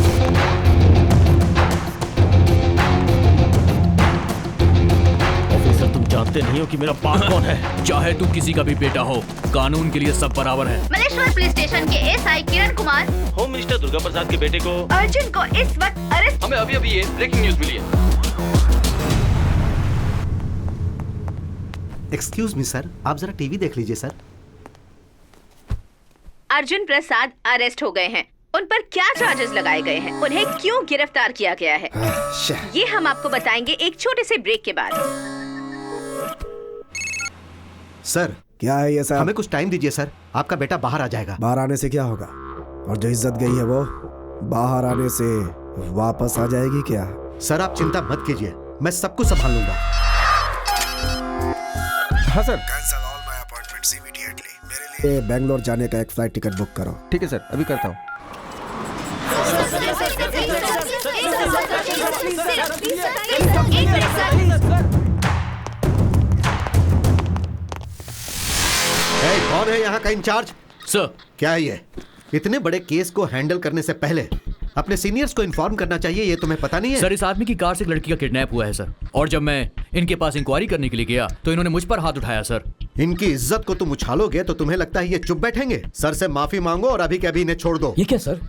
ऑफिसर, तुम जानते नहीं हो कि मेरा बाप कौन है? चाहे तू किसी का भी बेटा हो, कानून के लिए सब बराबर है। मलेश्वर पुलिस स्टेशन के SI Kiran Kumar home minister Durga प्रसाद के बेटे को अर्जुन को इस वक्त अरेस्ट। हमें अभी ये ब्रेकिंग न्यूज मिली है। एक्सक्यूज मी सर, आप जरा टीवी देख लीजिए सर। अर्जुन प्रसाद अरेस्ट हो गए हैं। उन पर क्या चार्जेस लगाए गए हैं, उन्हें क्यों गिरफ्तार किया गया है, ये हम आपको बताएंगे एक छोटे से ब्रेक के बाद। सर क्या है ये सर? हमें कुछ टाइम दीजिए सर, आपका बेटा बाहर आ जाएगा। बाहर आने से क्या होगा? और जो इज्जत गई है वो बाहर आने से वापस आ जाएगी क्या? सर आप चिंता मत कीजिए, मैं सब कुछ संभाल लूंगा। हाँ sir. Cancel all my appointments immediately. मेरे लिए बेंगलोर जाने का एक फ्लाइट टिकट बुक करो। ठीक है सर, अभी करता हूँ। कौन है यहाँ का इंचार्ज? सर क्या है ये? इतने बड़े केस को हैंडल करने से पहले अपने सीनियर्स को इन्फॉर्म करना चाहिए, ये तुम्हें पता नहीं है? सर, इस आदमी की कार से एक लड़की का किडनैप हुआ है सर, और जब मैं इनके पास इंक्वायरी करने के लिए गया तो इन्होंने मुझ पर हाथ उठाया सर। इनकी इज्जत को तुम उछालोगे तो तुम्हें लगता है ये चुप बैठेंगे? सर से माफी मांगो और अभी के अभी इन्हें छोड़ दो। ये क्या सर?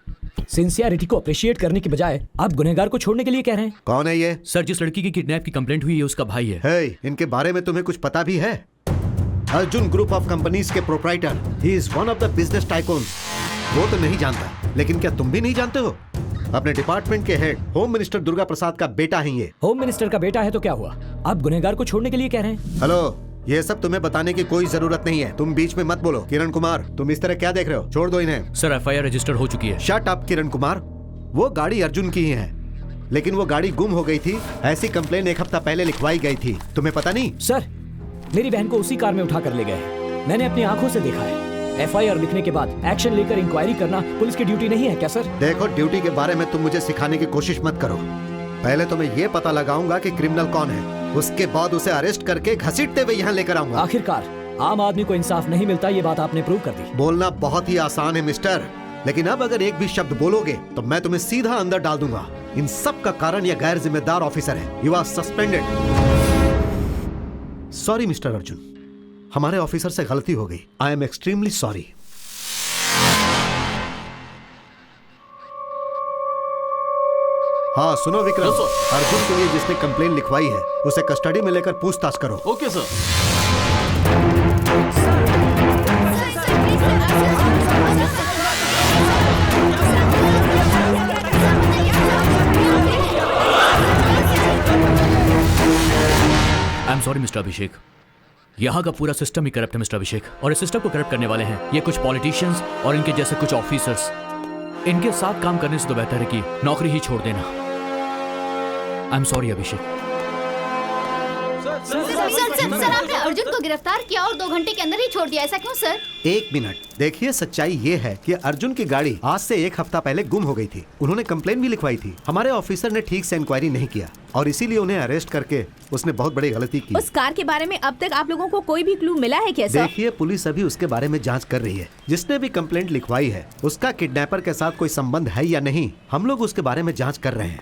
सिंसियरिटी को अप्रिशिएट करने के बजाय आप गुनहगार को छोड़ने के लिए कह रहे हैं। कौन है ये? सर, जिस लड़की की किडनैप की कंप्लेंट हुई है उसका भाई है। हे, इनके बारे में तुम्हें कुछ पता भी है? अर्जुन ग्रुप ऑफ कंपनीज के proprietor, he is one of the business tycoons. वो तो नहीं जानता, लेकिन क्या तुम भी नहीं जानते हो? अपने डिपार्टमेंट के हेड होम मिनिस्टर दुर्गा प्रसाद का बेटा है ये। होम मिनिस्टर का बेटा है तो क्या हुआ? आप गुनहगार को छोड़ने के लिए कह रहे हैं? हेलो, ये सब तुम्हें बताने की कोई जरूरत नहीं है, तुम बीच में मत बोलो। किरण कुमार, तुम इस तरह क्या देख रहे हो? छोड़ दो इन्हें। सर, एफआईआर रजिस्टर हो चुकी है। शट अप किरण कुमार, वो गाड़ी अर्जुन की ही है, लेकिन वो गाड़ी गुम हो गई थी, ऐसी कंप्लेन 1 हफ्ता पहले लिखवाई गई थी, तुम्हें पता नहीं? सर, मेरी बहन को उसी कार में उठा कर ले गए, मैंने अपनी आंखों से देखा है। एफआईआर लिखने के बाद एक्शन लेकर इंक्वायरी करना पुलिस की ड्यूटी नहीं है क्या सर? देखो, ड्यूटी के बारे में तुम मुझे सिखाने की कोशिश मत करो। पहले तो मैं ये पता लगाऊंगा कि क्रिमिनल कौन है, उसके बाद उसे अरेस्ट करके घसीटते हुए यहाँ लेकर आऊंगा। आखिरकार आम आदमी को इंसाफ नहीं मिलता, ये बात आपने प्रूव कर दी। बोलना बहुत ही आसान है मिस्टर, लेकिन अब अगर एक भी शब्द बोलोगे तो मैं तुम्हें सीधा अंदर डाल दूंगा। इन सब का कारण यह गैर जिम्मेदार ऑफिसर है। You are suspended. Sorry mister Arjun, हमारे ऑफिसर से गलती हो गई। I am extremely sorry. हाँ सुनो विक्रम, अर्जुन के लिए जिसने कंप्लेन लिखवाई है उसे कस्टडी में लेकर पूछताछ करो। Okay sir. I am sorry mister Abhishek, यहाँ का पूरा सिस्टम ही करप्ट है मिस्टर अभिषेक, और इस सिस्टम को करप्ट करने वाले हैं ये कुछ पॉलिटिशियंस और इनके जैसे कुछ ऑफिसर्स। इनके साथ काम करने से तो बेहतर है कि नौकरी ही छोड़ देना। आई एम सॉरी अभिषेक। सर, आपने अर्जुन को गिरफ्तार किया और 2 घंटे के अंदर ही छोड़ दिया, ऐसा क्यों सर? 1 मिनट, देखिए सच्चाई ये है कि अर्जुन की गाड़ी आज से 1 हफ्ता पहले गुम हो गई थी। उन्होंने कंप्लेन भी लिखवाई थी, हमारे ऑफिसर ने ठीक से इंक्वायरी नहीं किया और इसीलिए उन्हें अरेस्ट करके उसने बहुत बड़ी गलती की। उस कार के बारे में अब तक आप लोगों को कोई भी क्लू मिला है क्या सर? देखिए, पुलिस अभी उसके बारे में जांच कर रही है। जिसने भी कंप्लेंट लिखवाई है उसका किडनैपर के साथ कोई संबंध है या नहीं, हम लोग उसके बारे में जांच कर रहे हैं।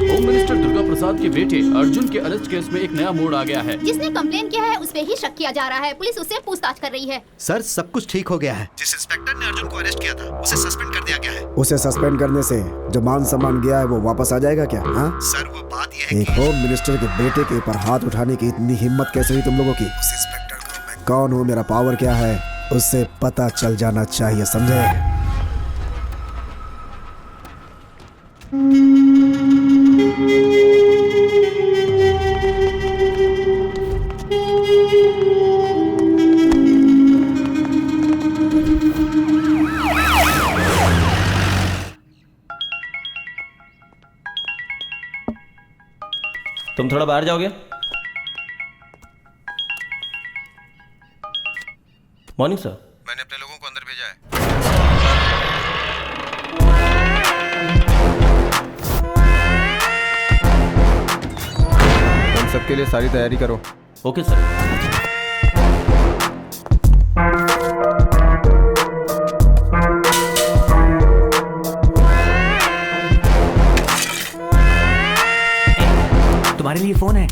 होम मिनिस्टर दुर्गा प्रसाद के बेटे अर्जुन के अरेस्ट केस में एक नया मोड़ आ गया है। जिसने कंप्लेन किया है उस पे ही शक किया जा रहा है। पुलिस उससे पूछताछ कर रही है। सर, सब कुछ ठीक हो गया है। जिस इंस्पेक्टर ने अर्जुन को अरेस्ट किया था उसे सस्पेंड कर दिया गया है। उसे सस्पेंड करने से जो मान सम्मान गया है वो वापस आ जाएगा क्या? हाँ सर, वो बात यह है एक होम मिनिस्टर के बेटे के ऊपर हाथ उठाने की इतनी हिम्मत कैसे हुई तुम लोगों की? उस इंस्पेक्टर को मैं कौन हूँ, मेरा पावर क्या है, उससे पता चल जाना चाहिए, समझे? तुम थोड़ा बाहर जाओगे? Morning sir. मैंने अपने लोगों को अंदर भेजा है। तुम सबके लिए सारी तैयारी करो। Okay sir. तुम्हारे लिए फोन है।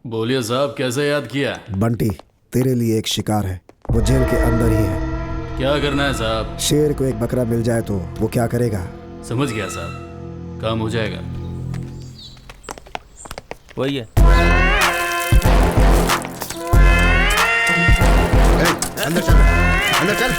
बोलिए साहब, कैसे याद किया? बंटी, तेरे लिए एक शिकार है, वो जेल के अंदर ही है। क्या करना है साहब? शेर को एक बकरा मिल जाए तो वो क्या करेगा? समझ गया साहब, काम हो जाएगा। वही है। अंदर चल, अंदर चल।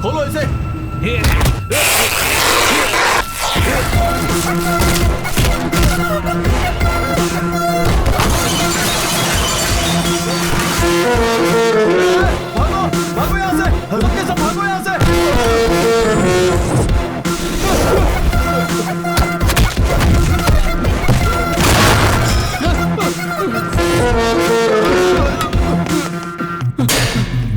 खोलो इसे। भागो, भागो यहाँ से, सबके सब भागो यहाँ से।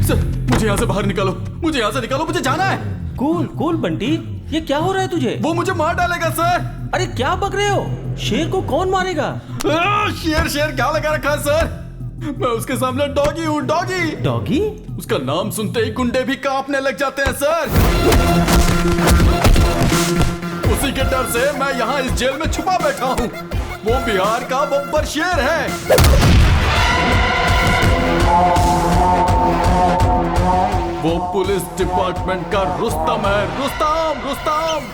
सर, मुझे यहाँ से बाहर निकालो, मुझे यहाँ से निकालो, मुझे जाना है। कूल कूल बंटी, ये क्या हो रहा है तुझे? वो मुझे मार डालेगा सर। अरे क्या बक रहे हो? शेर को कौन मारेगा? शेर शेर क्या लगा रखा है सर? मैं उसके सामने डॉगी हूँ, डॉगी। डॉगी? उसका नाम सुनते ही गुंडे भी कांपने लग जाते हैं सर। उसी के डर से मैं यहाँ इस जेल में छुपा बैठा हूँ। वो बिहार का बब्बर शेर है। वो पुलिस डिपार्टमेंट का रुस्तम है, Rustam, Rustam.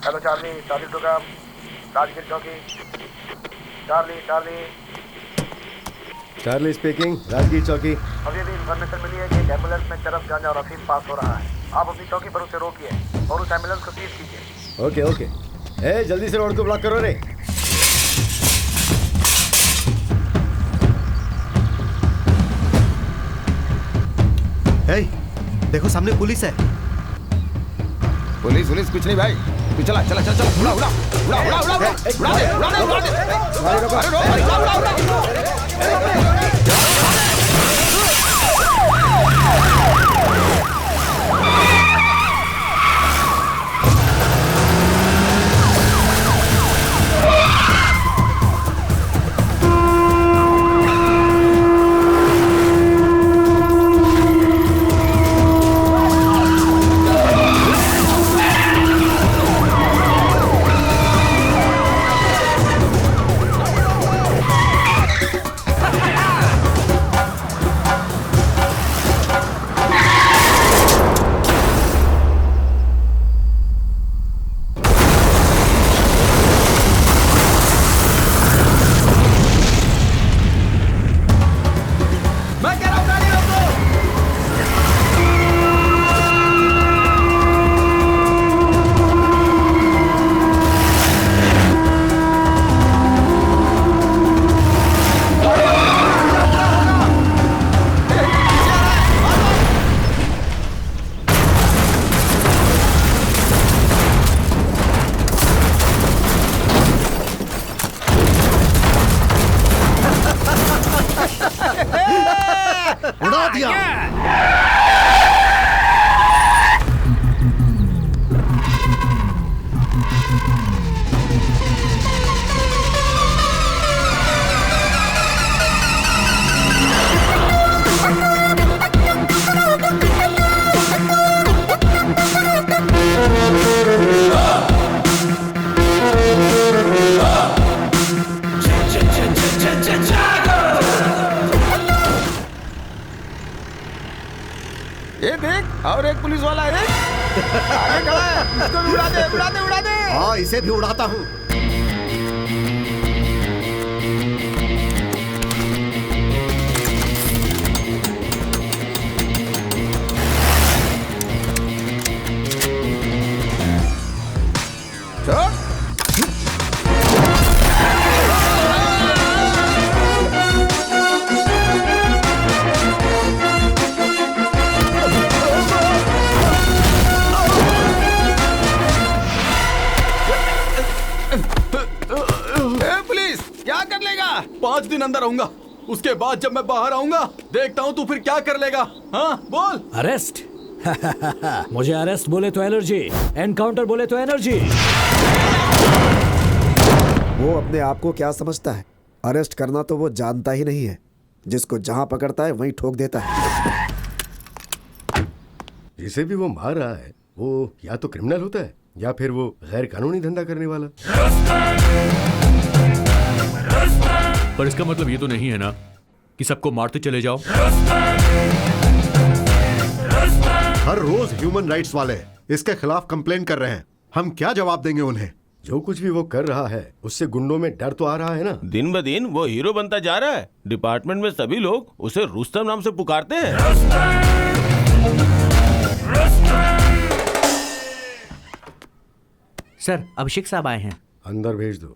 Hello Charlie, Charlie programme, Rajgir चौकी। Charlie, Charlie, Charlie speaking, Rajgir चौकी। अभी अभी इन्फॉर्मेशन मिली है कि एक एम्बुलेंस में चरस गांजा और अफीम पास हो रहा है। आप अपनी चौकी पर उसे रोकिए और उस एम्बुलेंस को सीज कीजिए। Okay okay. ए, जल्दी से रोड को ब्लॉक करो रे। ए, देखो सामने पुलिस है। पुलिस पुलिस कुछ नहीं भाई, तू चला चला चला चला, उड़ा उड़ा उड़ा उड़ा उड़ा उड़ा उड़ा दे, उड़ा दे, उड़ा दे। अरे रोको, अरे उड़ा उड़ा उड़ा। गिरा दिया। ये देख, और एक पुलिस वाला है आगे खड़ा है, इसको भी उड़ा दे, उड़ा दे, उड़ा दे। हाँ, इसे भी उड़ाता हूँ। पुलिस क्या कर लेगा? 5 दिन अंदर रहूंगा, उसके बाद जब मैं बाहर आऊंगा देखता हूँ तू फिर क्या कर लेगा। हाँ बोल। अरेस्ट? मुझे अरेस्ट बोले तो एलर्जी, एनकाउंटर बोले तो एनर्जी। वो अपने आप को क्या समझता है? अरेस्ट करना तो वो जानता ही नहीं है, जिसको जहां पकड़ता है वहीं ठोक देता है। जिसे भी वो मार रहा है वो या तो क्रिमिनल होता है या फिर वो गैर कानूनी धंधा करने वाला। पर इसका मतलब ये तो नहीं है ना कि सबको मारते चले जाओ। हर रोज ह्यूमन राइट्स वाले इसके खिलाफ कंप्लेन कर रहे हैं, हम क्या जवाब देंगे उन्हें? जो कुछ भी वो कर रहा है उससे गुंडों में डर तो आ रहा है ना। दिन ब दिन वो हीरो बनता जा रहा है। डिपार्टमेंट में सभी लोग उसे रुस्तम नाम से पुकारते हैं। सर, अभिषेक साहब आए हैं। अंदर भेज दो।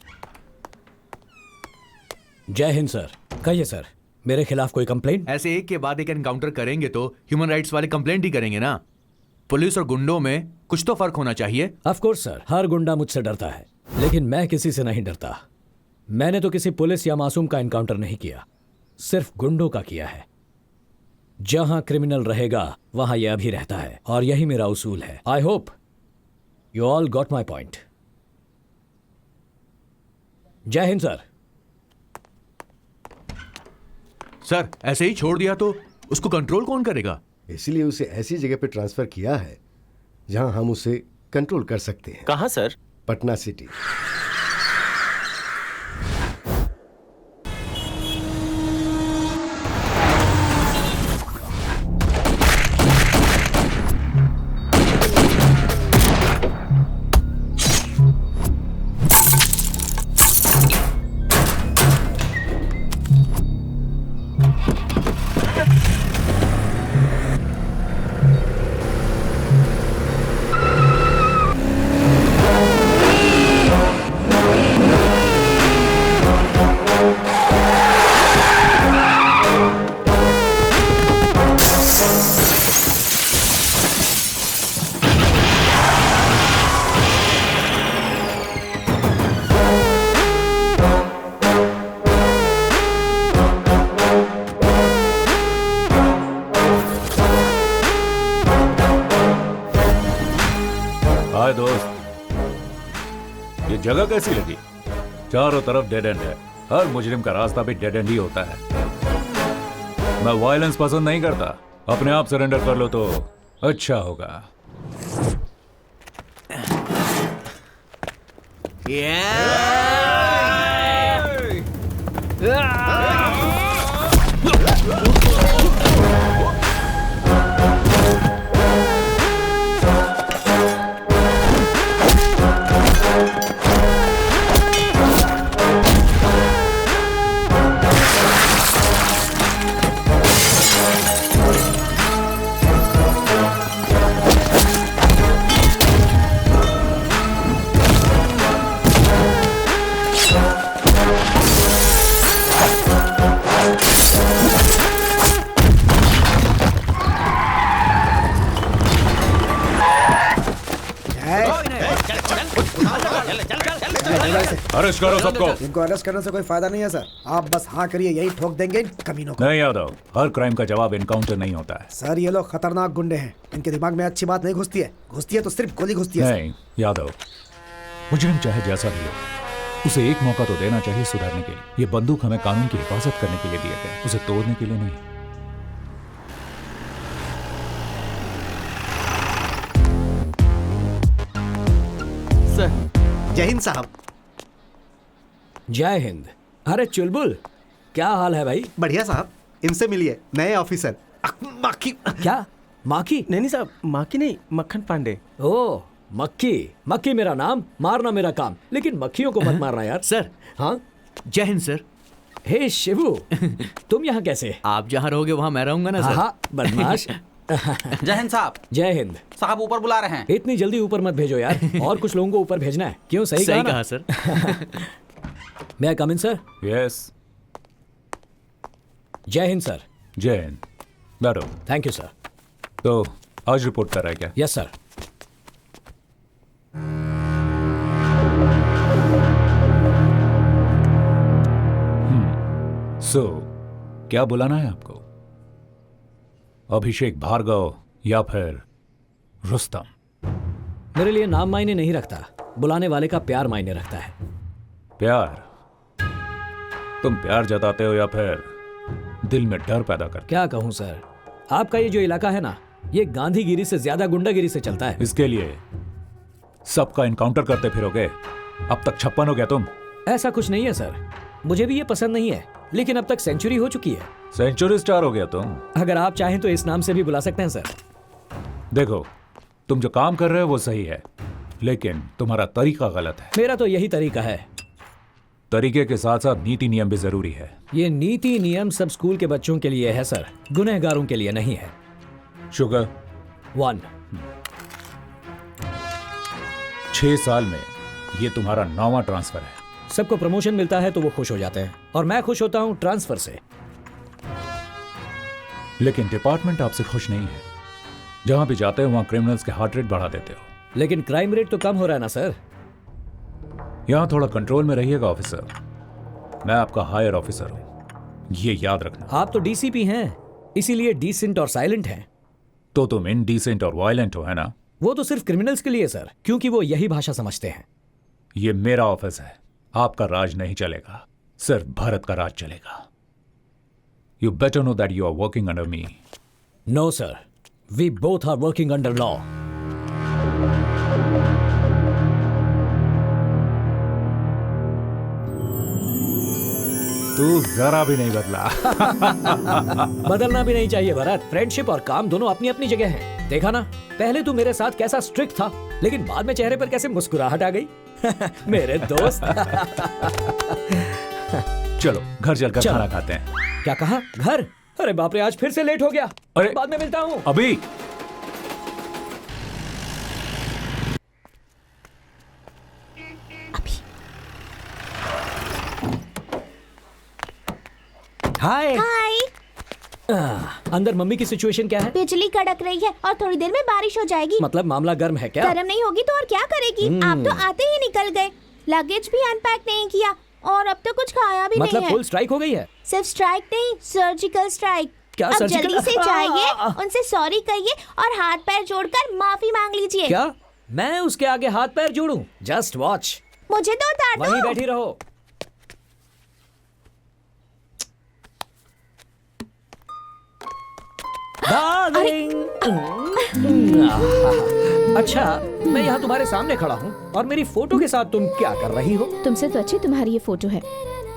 जय हिंद सर। कहिए सर, मेरे खिलाफ कोई कंप्लेंट? ऐसे एक के बाद एक एनकाउंटर करेंगे तो ह्यूमन राइट्स वाले कंप्लेंट ही करेंगे ना। पुलिस और गुंडों में कुछ तो फर्क होना चाहिए। ऑफ कोर्स सर, हर गुंडा मुझसे डरता है, लेकिन मैं किसी से नहीं डरता। मैंने तो किसी पुलिस या मासूम का एनकाउंटर नहीं किया, सिर्फ गुंडों का किया है। जहां क्रिमिनल रहेगा वहां यह भी रहता है, और यही मेरा उसूल है। I hope you all got my point. जय हिंद सर। सर, ऐसे ही छोड़ दिया तो उसको कंट्रोल कौन करेगा? इसलिए उसे ऐसी जगह पे ट्रांसफर किया है जहां हम उसे कंट्रोल कर सकते हैं। कहां सर? पटना सिटी। हाय दोस्त, ये जगह कैसी लगी? चारों तरफ डेड एंड है, हर मुजरिम का रास्ता भी डेड एंड ही होता है। मैं वायलेंस पसंद नहीं करता, अपने आप सरेंडर कर लो तो अच्छा होगा। अरेस्ट करो सबको। इनको अरेस्ट करने से कोई फायदा नहीं है सर, आप बस हाँ करिए, यही ठोक देंगे इन कमीनों को। नहीं यादव, हर क्राइम का जवाब एनकाउंटर नहीं होता है। सर ये लोग खतरनाक गुंडे हैं, इनके दिमाग में अच्छी बात नहीं घुसती है, घुसती है तो सिर्फ गोली घुसती है। नहीं यादव, मुजरिम चाहे जैसा भी हो, उसे एक मौका तो देना चाहिए सुधरने के लिए। ये बंदूक हमें कानून की हिफाजत करने के लिए दिए गए, उसे तोड़ने के लिए नहीं। सर जय हिंद साहब। जय हिंद। अरे चुलबुल, क्या हाल है भाई? बढ़िया साहब, इनसे मिलिए, नए ऑफिसर। माखी क्या? माखी? नहीं साहब, माखी नहीं, मक्खन पांडे। ओ मक्खी। मक्खी मेरा नाम, मारना मेरा काम, लेकिन मक्खियों को मत मारना यार। सर। हाँ जय हिंद सर। हे शिवू, तुम यहाँ कैसे? आप जहाँ रहोगे वहाँ मैं रहूंगा ना सर। हाँ बदमाश। जय हिंद साहब। जय हिंद साहब, ऊपर बुला रहे हैं। इतनी जल्दी ऊपर मत भेजो यार, और कुछ लोगों को ऊपर भेजना है। क्यों? सही कहा sir. May I come in, sir? Yes. जय हिंद सर। जय हिंद। बैठो। Thank you sir. तो आज रिपोर्ट कर रहा है क्या? Yes sir. सो क्या बुलाना है आपको? अभिषेक भार्गव या फिर रुस्तम? मेरे लिए नाम मायने नहीं रखता, बुलाने वाले का प्यार मायने रखता है। प्यार? तुम प्यार जताते हो या फिर दिल में डर पैदा करते? क्या कहूं सर, आपका ये जो इलाका है ना, ये गांधीगिरी से ज्यादा गुंडागिरी से चलता है। इसके लिए सबका इनकाउंटर करते फिरोगे? अब तक 56 हो गया तुम। ऐसा कुछ नहीं है सर, मुझे भी ये पसंद नहीं है, लेकिन अब तक सेंचुरी हो चुकी है। सेंचुरी स्टार हो गया तुम। अगर आप चाहें तो इस नाम से भी बुला सकते हैं सर। देखो, तुम जो काम कर रहे हो वो सही है, लेकिन तुम्हारा तरीका गलत है। मेरा तो यही तरीका है। तरीके के साथ साथ नीति नियम भी जरूरी है। ये नीति नियम सब स्कूल के बच्चों के लिए है सर, गुनहगारों के लिए नहीं है। शुगर 1। 6 साल में ये तुम्हारा 9वां ट्रांसफर है। सबको प्रमोशन मिलता है तो वो खुश हो जाते हैं, और मैं खुश होता हूं ट्रांसफर से। लेकिन डिपार्टमेंट आपसे खुश नहीं है। जहां भी जाते हो वहां क्रिमिनल्स के हार्ट रेट बढ़ा देते हो। लेकिन क्राइम रेट तो कम हो रहा है ना सर। यहां थोड़ा कंट्रोल में रहिएगा ऑफिसर, मैं आपका हायर ऑफिसर हूं, ये याद रखना। आप तो डीसीपी हैं, इसीलिए डिसेंट और साइलेंट हैं। तो तुम इनडिसेंट और वायलेंट हो, है ना? वो तो सिर्फ क्रिमिनल्स के लिए सर, क्योंकि वो यही भाषा समझते हैं। ये मेरा ऑफिस है, आपका राज नहीं चलेगा, सिर्फ भारत का राज चलेगा। You better know that you are working under me. No sir, we both are working under law. तू जरा भी नहीं बदला। बदलना भी नहीं चाहिए भरत, फ्रेंडशिप और काम दोनों अपनी अपनी जगह हैं। देखा ना, पहले तू मेरे साथ कैसा स्ट्रिक्ट था, लेकिन बाद में चेहरे पर कैसे मुस्कुराहट आ गई। मेरे दोस्त। चलो घर चलकर खाना खाते हैं। क्या कहा? घर? अरे बाप रे, आज फिर से लेट हो गया। अरे बाद में मिलता हूँ। अभी हाय। हाय। अंदर मम्मी की सिचुएशन क्या है? बिजली कड़क रही है और थोड़ी देर में बारिश हो जाएगी। मतलब मामला गर्म है क्या? गर्म नहीं होगी तो और क्या करेगी? आप तो आते ही निकल गए, लगेज भी अनपैक नहीं किया और अब तो कुछ खाया भी मतलब नहीं है। फुल स्ट्राइक हो गई है? सिर्फ स्ट्राइक नहीं, सर्जिकल स्ट्राइक। क्या अब सर्जिकल? जल्दी से जाइए, उनसे सॉरी कहिए और हाथ पैर जोड़कर माफी मांग लीजिए। क्या मैं उसके आगे हाथ पैर जोड़ूं? Just watch. मुझे तो उतार दो। वहीं बैठी रहो। अच्छा, मैं यहाँ तुम्हारे सामने खड़ा हूँ और मेरी फोटो के साथ तुम क्या कर रही हो? तुमसे तो अच्छी तुम्हारी ये फोटो है,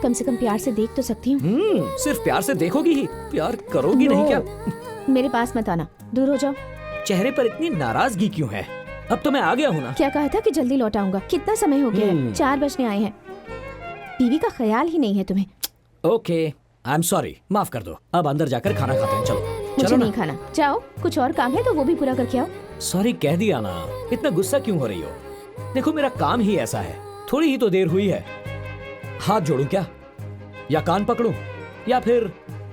कम से कम प्यार से देख तो सकती हूँ। सिर्फ प्यार से देखोगी ही, प्यार करोगी नहीं क्या? मेरे पास मत आना, दूर हो जाओ। चेहरे पर इतनी नाराजगी क्यों है? अब तो मैं आ गया हूँ ना। क्या कहा था कि जल्दी लौट आऊंगा? कितना समय हो गया है? 4 बजने आए हैं। बीवी का ख्याल ही नहीं है तुम्हें। ओके, आई एम सॉरी, माफ कर दो। अब अंदर जाकर खाना खाते हैं। चलो। मुझे नहीं खाना, जाओ। कुछ और काम है तो वो भी पूरा करके आओ। सॉरी कह दिया ना, इतना गुस्सा क्यों हो रही हो? देखो मेरा काम ही ऐसा है, थोड़ी ही तो देर हुई है। हाथ जोड़ूं क्या, या कान पकड़ूं, या फिर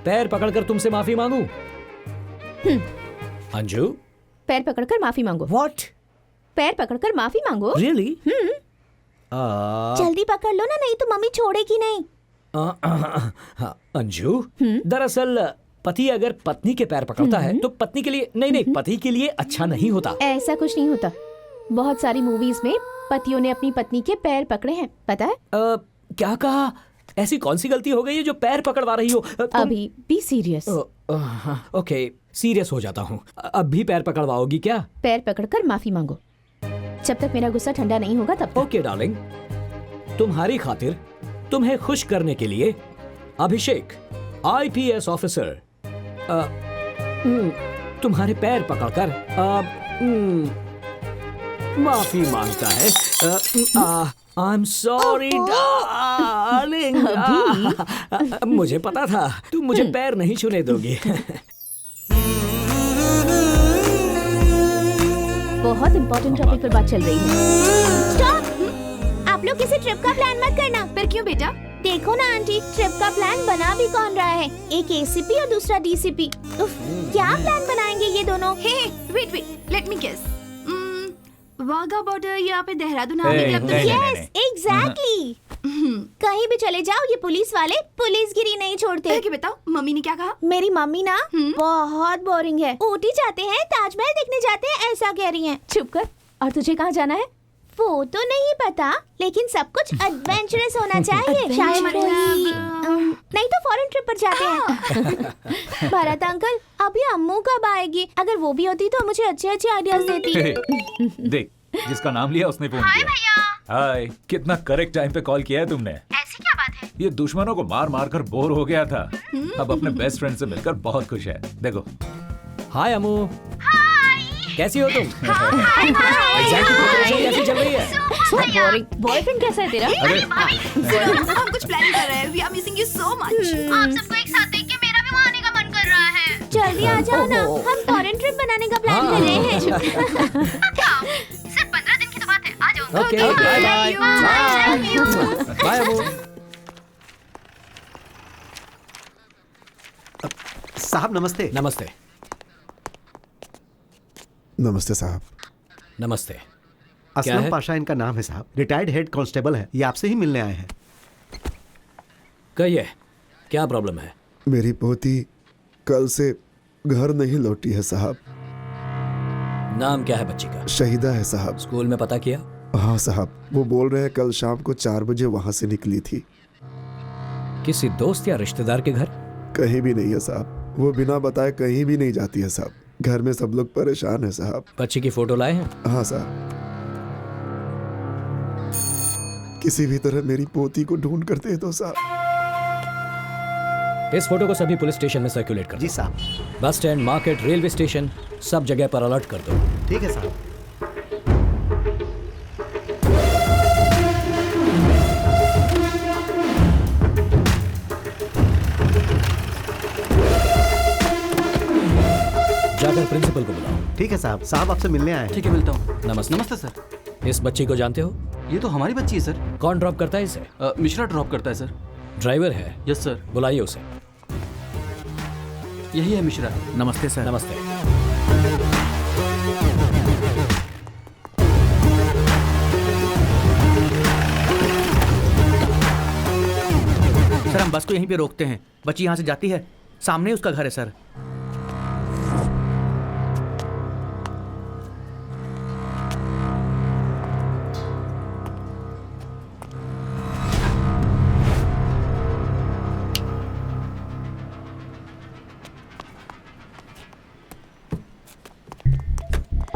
पैर पकड़कर तुमसे माफी मांगूं? अंजू, पैर पकड़कर माफी मांगो। व्हाट? पैर पकड़कर माफी मांगो। रियली? जल्दी पकड़ लो ना, नहीं तो मम्मी छोड़ेगी नहीं। अंजू, दरअसल पति अगर पत्नी के पैर पकड़ता है तो पत्नी के लिए नहीं, पति के लिए अच्छा नहीं होता। ऐसा कुछ नहीं होता। बहुत सारी मूवीज में पतियों ने अपनी पत्नी के पैर पकड़े हैं, पता है? क्या कहा? ऐसी कौन सी गलती हो गई है जो पैर पकड़वा रही हो? अभी बी सीरियस। ओके, सीरियस हो जाता हूँ। अब भी पैर पकड़वाओगी क्या? पैर पकड़कर माफी मांगो। जब तक मेरा गुस्सा ठंडा नहीं होगा तब तक। ओके डार्लिंग, तुम्हारी खातिर तुम्हें खुश करने के लिए अभिषेक IPS ऑफिसर तुम्हारे पैर पकड़कर माफी मांगता है। आई एम सॉरी डार्लिंग। मुझे पता था तुम मुझे पैर नहीं छूने दोगी। बहुत इम्पोर्टेंट टॉपिक पर बात चल रही है। स्टॉप! आप लोग किसी ट्रिप का प्लान मत करना। पर क्यों बेटा? देखो ना आंटी, ट्रिप का प्लान बना भी कौन रहा है? एक ACP और दूसरा DCP। क्या प्लान बनाएंगे ये दोनों? Wait, let me guess. Wagah border यहाँ पे देहरादून आने क्लब तो यस, एग्जैक्टली। कहीं भी चले जाओ ये पुलिस वाले पुलिसगिरी नहीं छोड़ते। क्या बताओ, मम्मी ने क्या कहा? मेरी मम्मी ना बहुत बोरिंग है। ऊटी जाते हैं, ताजमहल देखने जाते हैं, ऐसा कह रही हैं। चुप कर। और तुझे कहाँ जाना है? वो तो नहीं पता, लेकिन सब कुछ एडवेंचरस होना चाहिए। शायद नहीं तो फॉरेन ट्रिप पर जाते हैं। भरत अंकल, अभी अम्मू कब आएगी? अगर वो भी होती तो मुझे अच्छे अच्छे आइडियाज देती। देख, जिसका नाम लिया उसने फोन किया। हाय, कितना करेक्ट टाइम पे कॉल किया है तुमने। ऐसी क्या बात है? ये दुश्मनों को मार मार कर बोर हो गया था, अब अपने बेस्ट फ्रेंड से मिलकर बहुत खुश है। देखो। हाय अम्मू। कैसी हो तुम? कैसी चल रही है? बॉयफ्रेंड कैसा है तेरा? हम कुछ प्लान कर रहे हैं। We are missing you so much. आप सबको एक साथ देख के मेरा भी वहाँ आने का मन कर रहा है। जल्दी आ जाओ ना, हम फॉरेन ट्रिप बनाने का प्लान कर रहे हैं। सिर्फ 15 दिन की तो बात है, आ जाओ। ओके, बाय बाय अम्मू। साहब नमस्ते। नमस्ते। नमस्ते साहब। नमस्ते। असलम पाशा इनका नाम है साहब, रिटायर्ड हेड कांस्टेबल है। ये आपसे ही मिलने आए हैं। कहिए, क्या प्रॉब्लम है? मेरी पोती कल से घर नहीं लौटी है साहब। नाम क्या है बच्ची का? शहीदा है साहब। स्कूल में पता किया? हाँ साहब, वो बोल रहे हैं कल शाम को 4 बजे वहां से निकली थी। किसी दोस्त या रिश्तेदार के घर? कहीं भी नहीं है साहब, वो बिना बताए कहीं भी नहीं जाती है साहब। घर में सब लोग परेशान है साहब। बच्ची की फोटो लाए हैं? हाँ साहब। किसी भी तरह मेरी पोती को ढूंढ कर दे दो साहब। इस फोटो को सभी पुलिस स्टेशन में सर्कुलेट कर दो। जी साहब। Bus stand, market, railway station, सब जगह पर अलर्ट कर दो। ठीक है साहब। जाकर प्रिंसिपल को बुलाओ। ठीक है साहब। साहब आपसे मिलने आए हैं। ठीक है, मिलता हूँ। नमस्ते। नमस्ते सर। इस बच्ची को जानते हो? ये तो हमारी बच्ची है सर। कौन ड्रॉप करता है इसे? मिश्रा ड्रॉप करता है सर। ड्राइवर है? Yes sir. बुलाइए उसे। यही है मिश्रा। नमस्ते सर। नमस्ते। सर, हम बस को यहीं पे रोकते हैं। बच्ची यहाँ से जाती है, सामने ही उसका घर है सर।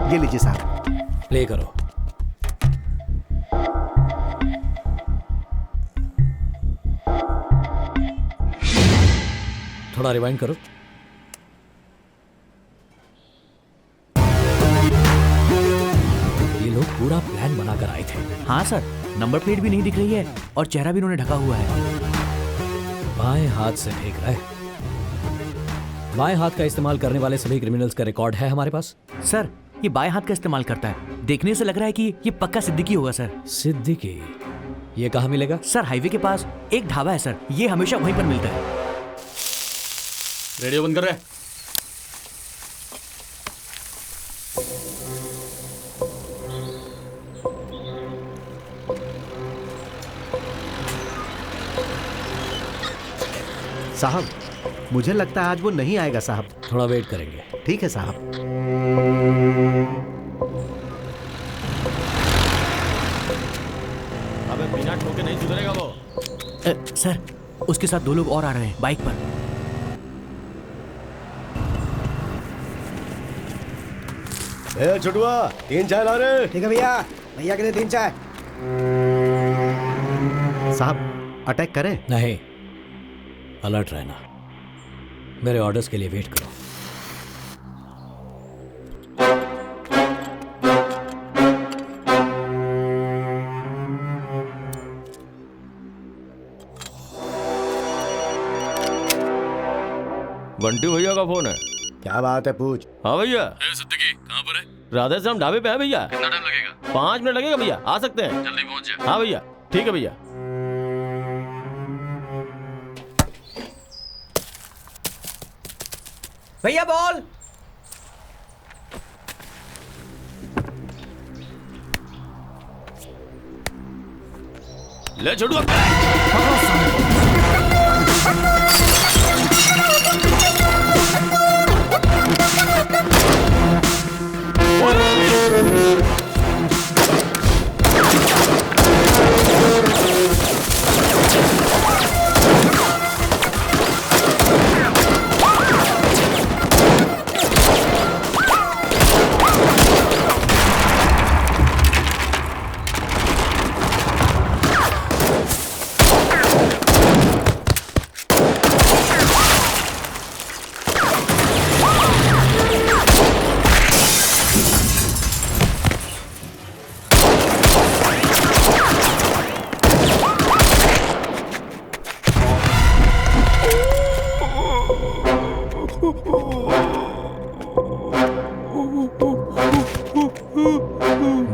ये लीजिए साहब। प्ले करो। थोड़ा रिवाइंड करो। ये लोग पूरा प्लान बनाकर आए थे। हाँ सर, नंबर प्लेट भी नहीं दिख रही है और चेहरा भी उन्होंने ढका हुआ है। बाएं हाथ से फेंक रहा है। बाएं हाथ का इस्तेमाल करने वाले सभी क्रिमिनल्स का रिकॉर्ड है हमारे पास। सर, ये बाएं हाथ का इस्तेमाल करता है। देखने से लग रहा है कि ये पक्का सिद्दीकी होगा सर। सिद्दीकी? ये कहाँ मिलेगा? सर, हाईवे के पास एक ढाबा है सर, ये हमेशा वहीं पर मिलता है। रेडियो बंद कर रहे। साहब, मुझे लगता है आज वो नहीं आएगा साहब। थोड़ा वेट करेंगे। ठीक है साहब। अबे बिना ठोके नहीं सुधरेगा वो। सर, उसके साथ 2 लोग और आ रहे हैं बाइक पर। ए छुटुआ, 3 चाय ला रहे। ठीक है भैया, भैया के लिए 3 चाय। साहब, अटैक करें? नहीं, अलर्ट रहना। मेरे ऑर्डर्स के लिए वेट करो। बंटी भैया का फोन है। क्या बात है, पूछ। हाँ भैया। सिद्दीकी कहाँ पर है? राधे श्याम ढाबे पे है भैया। कितना टाइम लगेगा? 5 मिनट लगेगा भैया, आ सकते हैं। जल्दी पहुंच जाए। हाँ भैया, ठीक है भैया। भैया बॉल। ले छोटू।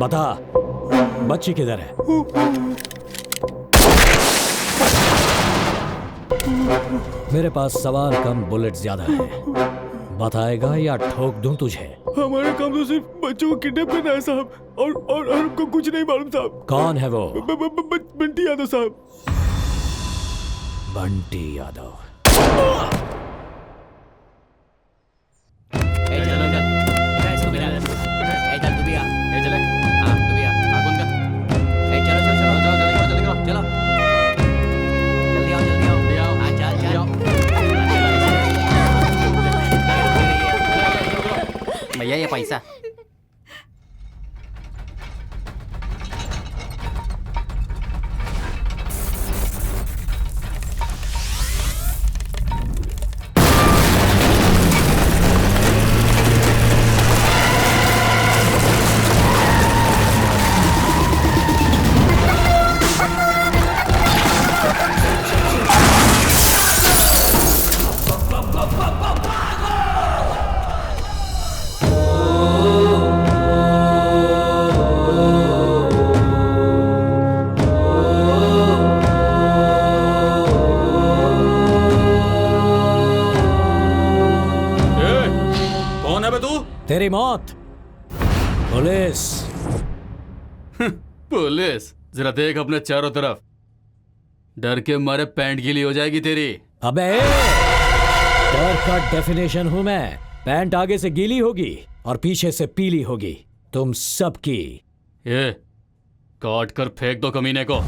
बता, बच्ची किधर है? मेरे पास सवाल कम, बुलेट ज्यादा है। बताएगा या ठोक दूं तुझे? हमारा काम तो सिर्फ बच्चों को किडनैप करना है साहब, और हमको कुछ नहीं मालूम साहब। कौन है वो? बंटी यादव साहब। बंटी यादव। भैया ये पैसा। तेरी मौत। पुलिस। पुलिस? जरा देख अपने चारों तरफ, डर के मारे पैंट गीली हो जाएगी तेरी। अबे, डर का डेफिनेशन हूं मैं। पैंट आगे से गीली होगी और पीछे से पीली होगी, तुम सबकी। ये काट कर फेंक दो कमीने को।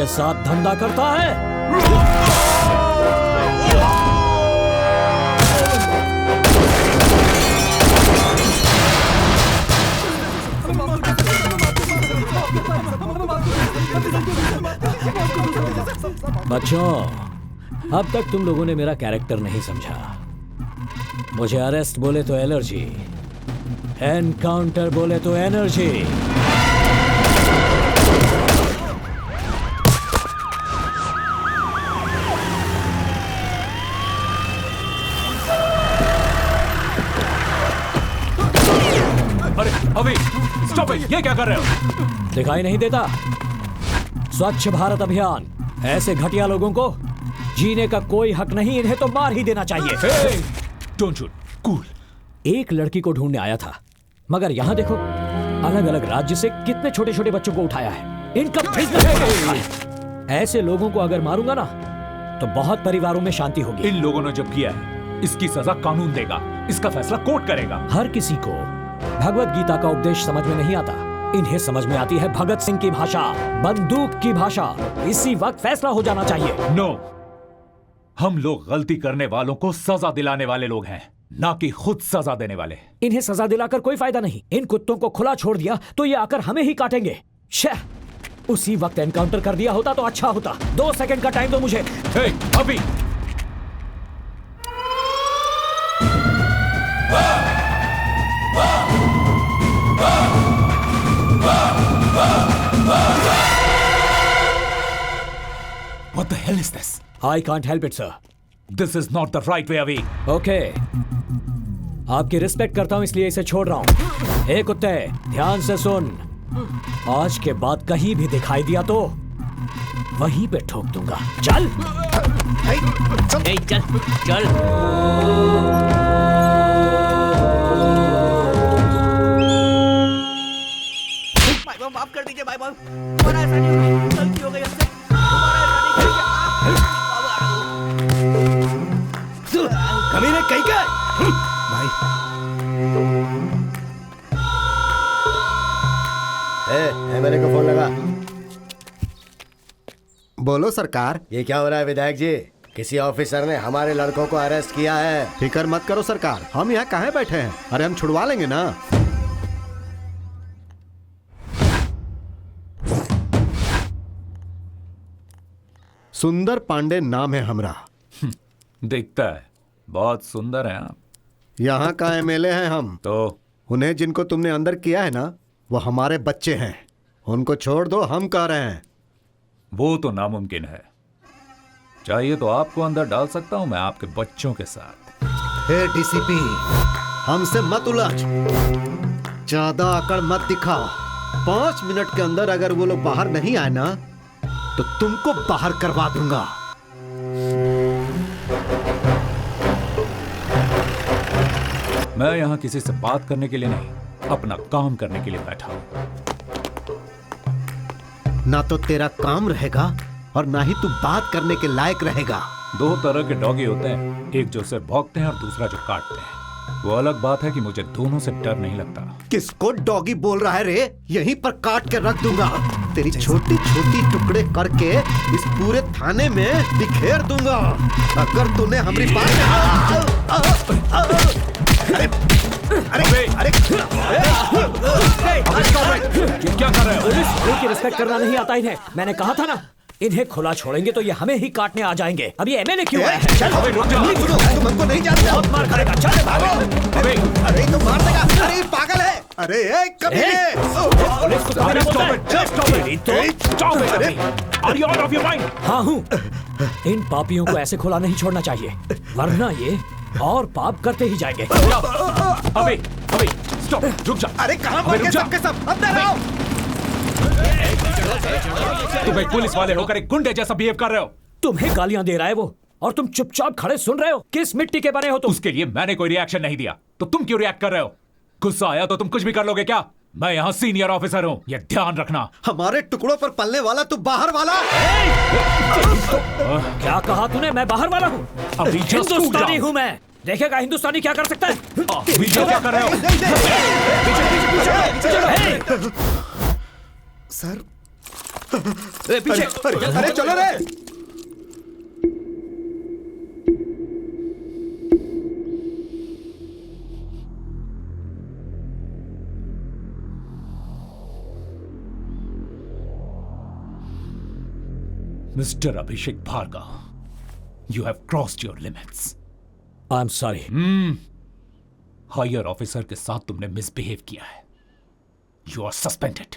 के साथ धंधा करता है? बच्चों, अब तक तुम लोगों ने मेरा कैरेक्टर नहीं समझा। मुझे अरेस्ट बोले तो एलर्जी, एनकाउंटर बोले तो एनर्जी। अरे अभी स्टॉप इट, ये क्या कर रहे हो? दिखाई नहीं देता? स्वच्छ भारत अभियान। ऐसे घटिया लोगों को जीने का कोई हक नहीं, इन्हें तो मार ही देना चाहिए। Don't shoot, cool. एक लड़की को ढूंढने आया था, मगर यहाँ देखो, अलग अलग राज्य से कितने छोटे छोटे बच्चों को उठाया है। इनका बिजनेस। ऐसे लोगों को अगर मारूंगा ना तो बहुत परिवारों में शांति होगी। इन लोगों ने जब किया है, इसकी सजा कानून देगा, इसका फैसला कोर्ट करेगा। हर किसी को भगवत गीता का उपदेश समझ में नहीं आता, इन्हें समझ में आती है भगत सिंह की भाषा, बंदूक की भाषा। इसी वक्त फैसला हो जाना चाहिए। नो, हम लोग गलती करने वालों को सजा दिलाने वाले लोग हैं, ना कि खुद सजा देने वाले। इन्हें सजा दिलाकर कोई फायदा नहीं। इन कुत्तों को खुला छोड़ दिया तो ये आकर हमें ही काटेंगे। शह, उसी वक्त एनकाउंटर कर दिया होता तो अच्छा होता। 2 सेकंड का टाइम दो मुझे। अभी What the hell is this? I can't help it, sir. This is not the right way, Avi. Okay. आपकी रिस्पेक्ट करता हूं इसलिए इसे छोड़ रहा हूं। ए कुत्ते, ध्यान से सुन। आज के बाद कहीं भी दिखाई दिया तो वहीं पे ठोक दूंगा। चल। चल चल। माफ कर दीजिए भाई बाबू, हमारा ऐसा नहीं होगा, गलती हो गई हमसे, कमीने कहीं का भाई। एमएलए को फोन लगा। बोलो सरकार। ये क्या हो रहा है विधायक जी? किसी ऑफिसर ने हमारे लड़कों को अरेस्ट किया है। फिक्र मत करो सरकार, हम यहाँ काहे बैठे हैं? अरे हम छुड़वा लेंगे ना। सुंदर पांडे नाम है हमरा। दिखता है बहुत सुंदर है आप। यहाँ का एमएलए हैं हम। तो उन्हें जिनको तुमने अंदर किया है ना, वो हमारे बच्चे हैं। उनको छोड़ दो, हम कह रहे हैं। वो तो नामुमकिन है। चाहिए तो आपको अंदर डाल सकता हूं मैं आपके बच्चों के साथ। हे डीसीपी, हमसे मत उलझ, ज्यादा अकड़ मत दिखाओ। 5 मिनट के अंदर अगर वो लोग बाहर नहीं आए ना तो तुमको बाहर करवा दूंगा। मैं यहां किसी से बात करने के लिए नहीं, अपना काम करने के लिए बैठा हूं। ना तो तेरा काम रहेगा और ना ही तू बात करने के लायक रहेगा। 2 तरह के डॉगी होते हैं, एक जो सिर्फ भौंकते हैं और दूसरा जो काटते हैं। वो अलग बात है कि मुझे दोनों से डर नहीं लगता। किसको डॉगी बोल रहा है रे? यहीं पर काट के रख दूंगा। तेरी छोटी छोटी टुकड़े करके इस पूरे थाने में बिखेर दूंगा अगर तूने हमारी बात अरे क्या कर रहे हो? पुलिस की रिस्पेक्ट करना नहीं आता इन्हें। मैंने कहा था ना, इन्हें खुला छोड़ेंगे तो ये हमें ही काटने आ जाएंगे। अब ये एमएलए क्यों आया है? चल तुम हमको नहीं जानते। बहुत मार खाएगा। चल भागो। अरे तुम मार देगा। अरे पागल है। अरे हाँ हूँ। इन पापियों को ऐसे खुला नहीं छोड़ना चाहिए, वरना ये और पाप करते ही जाएंगे। अबे स्टॉप, रुक जा। अरे कहाँ भाग गए सबके सब? अंदर आओ। तुम एक पुलिस वाले होकर एक गुंडे जैसा बिहेव कर रहे हो। तुम्हें गालियां दे रहा है वो और तुम चुपचाप खड़े सुन रहे हो। किस मिट्टी के बने हो तुम? उसके लिए मैंने कोई रिएक्शन नहीं दिया तो तुम क्यों रिएक्ट कर रहे हो? गुस्सा आया तो तुम कुछ भी कर लोगे क्या? मैं यहाँ सीनियर ऑफिसर हूँ, ये ध्यान रखना। हमारे टुकड़ों पर पलने वाला तू बाहर वाला। क्या कहा तूने? मैं बाहर वाला हूँ? अभी हिंदुस्तानी हूँ मैं। देखेगा हिंदुस्तानी क्या कर सकता है। क्या कर रहे हो? सर पीछे। अरे चलो रे। Mister Abhishek Bhargava, you have crossed your limits. I am sorry. Higher officer के साथ तुमने मिसबिहेव किया है। You are suspended.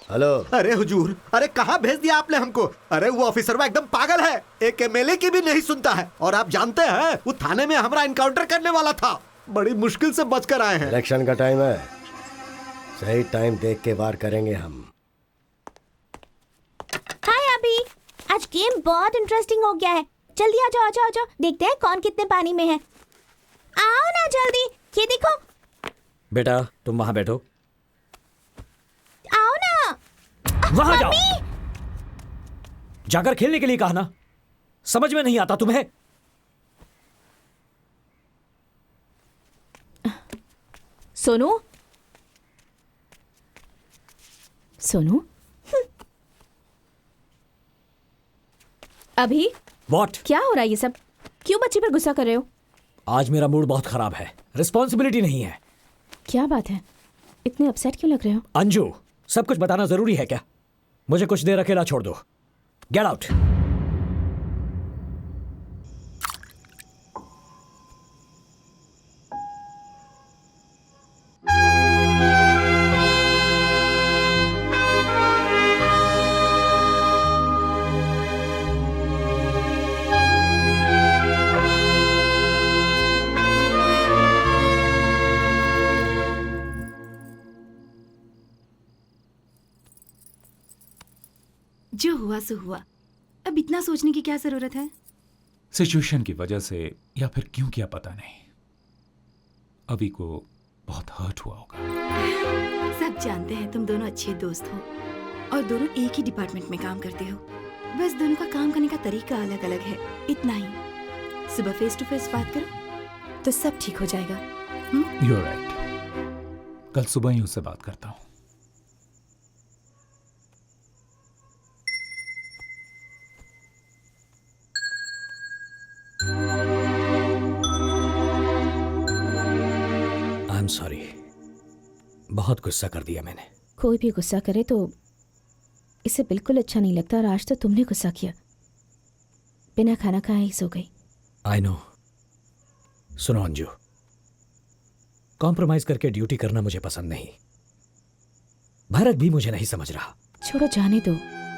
हेलो। अरे हुजूर, अरे कहाँ भेज दिया आपने हमको? अरे वो ऑफिसर वो एकदम पागल है, एक एमएलए की भी नहीं सुनता है। और आप जानते हैं वो थाने में हमारा इनकाउंटर करने वाला था, बड़ी मुश्किल से बचकर आए हैं। इलेक्शन का टाइम है, सही टाइम देख के वार करेंगे हम। हाय अभी, आज गेम बहुत इंटरेस्टिंग हो गया है। जल्दी आ जाओ, आ जाओ, आ जाओ, देखते हैं कौन कितने पानी में है। आओ ना जल्दी, ये देखो। बेटा तुम वहां बैठो। आओ ना। वहां जाओ। जाकर खेलने के लिए कहा ना, समझ में नहीं आता तुम्हें? सोनू, सोनू, अभी व्हाट? क्या हो रहा है ये सब? क्यों बच्चे पर गुस्सा कर रहे हो? आज मेरा मूड बहुत खराब है, रिस्पॉन्सिबिलिटी नहीं है। क्या बात है, इतने अपसेट क्यों लग रहे हो? अंजू, सब कुछ बताना जरूरी है क्या? मुझे कुछ देर अकेला छोड़ दो। Get out. जो हुआ सो हुआ, अब इतना सोचने की क्या जरूरत है? सिचुएशन की वजह से या फिर क्यों किया पता नहीं, अभी को बहुत हर्ट हुआ होगा। सब जानते हैं तुम दोनों अच्छे दोस्त हो और दोनों एक ही डिपार्टमेंट में काम करते हो। बस दोनों का काम करने का तरीका अलग अलग है, इतना ही। सुबह फेस टू फेस बात करो तो सब ठीक हो जाएगा। You're right. कल सुबह ही उससे बात करता हूँ। आई एम सॉरी, बहुत गुस्सा कर दिया मैंने। कोई भी गुस्सा करे तो इसे बिल्कुल अच्छा नहीं लगता, और आज तो तुमने गुस्सा किया। बिना खाना खाए ही सो गई। I know. सुनो अंजू, कॉम्प्रोमाइज करके ड्यूटी करना मुझे पसंद नहीं। भरत भी मुझे नहीं समझ रहा। छोड़ो, जाने दो,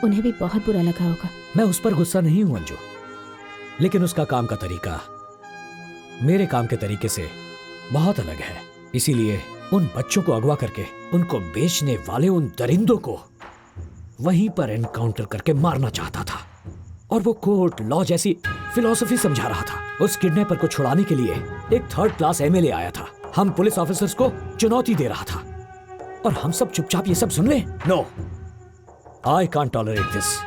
उन्हें भी बहुत बुरा लगा होगा। मैं उस पर गुस्सा नहीं हूं अंजू, लेकिन उसका काम का तरीका मेरे काम के तरीके से बहुत अलग है। इसीलिए उन बच्चों को अगवा करके उनको बेचने वाले उन दरिंदों को वहीं पर एनकाउंटर करके मारना चाहता था। और वो कोर्ट लॉ जैसी फिलॉसफी समझा रहा था। उस किडनैपर को छुड़ाने के लिए एक थर्ड क्लास एमएलए आया था। हम पुलिस ऑफिसर्स को चुनौती दे रहा था और हम सब चुपचाप ये सब सुन ले? No, I can't tolerate this.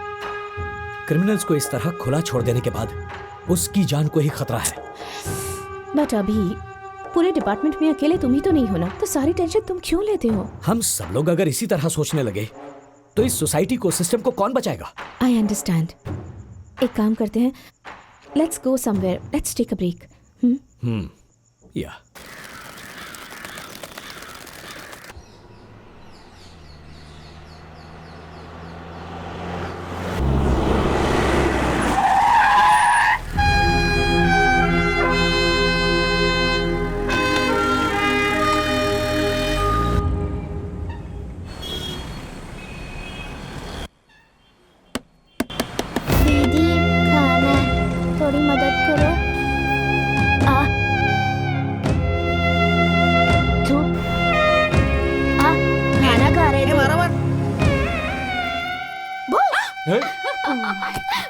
Criminals को इस तरह खुला छोड़ देने के बाद उसकी जान को ही खतरा है। बट अभी पूरे डिपार्टमेंट में अकेले तुम ही तो नहीं हो ना, तो सारी टेंशन तुम क्यों लेते हो? हम सब लोग अगर इसी तरह सोचने लगे तो इस सोसाइटी को, सिस्टम को कौन बचाएगा? I understand. एक काम करते हैं, let's go somewhere, let's take a break. या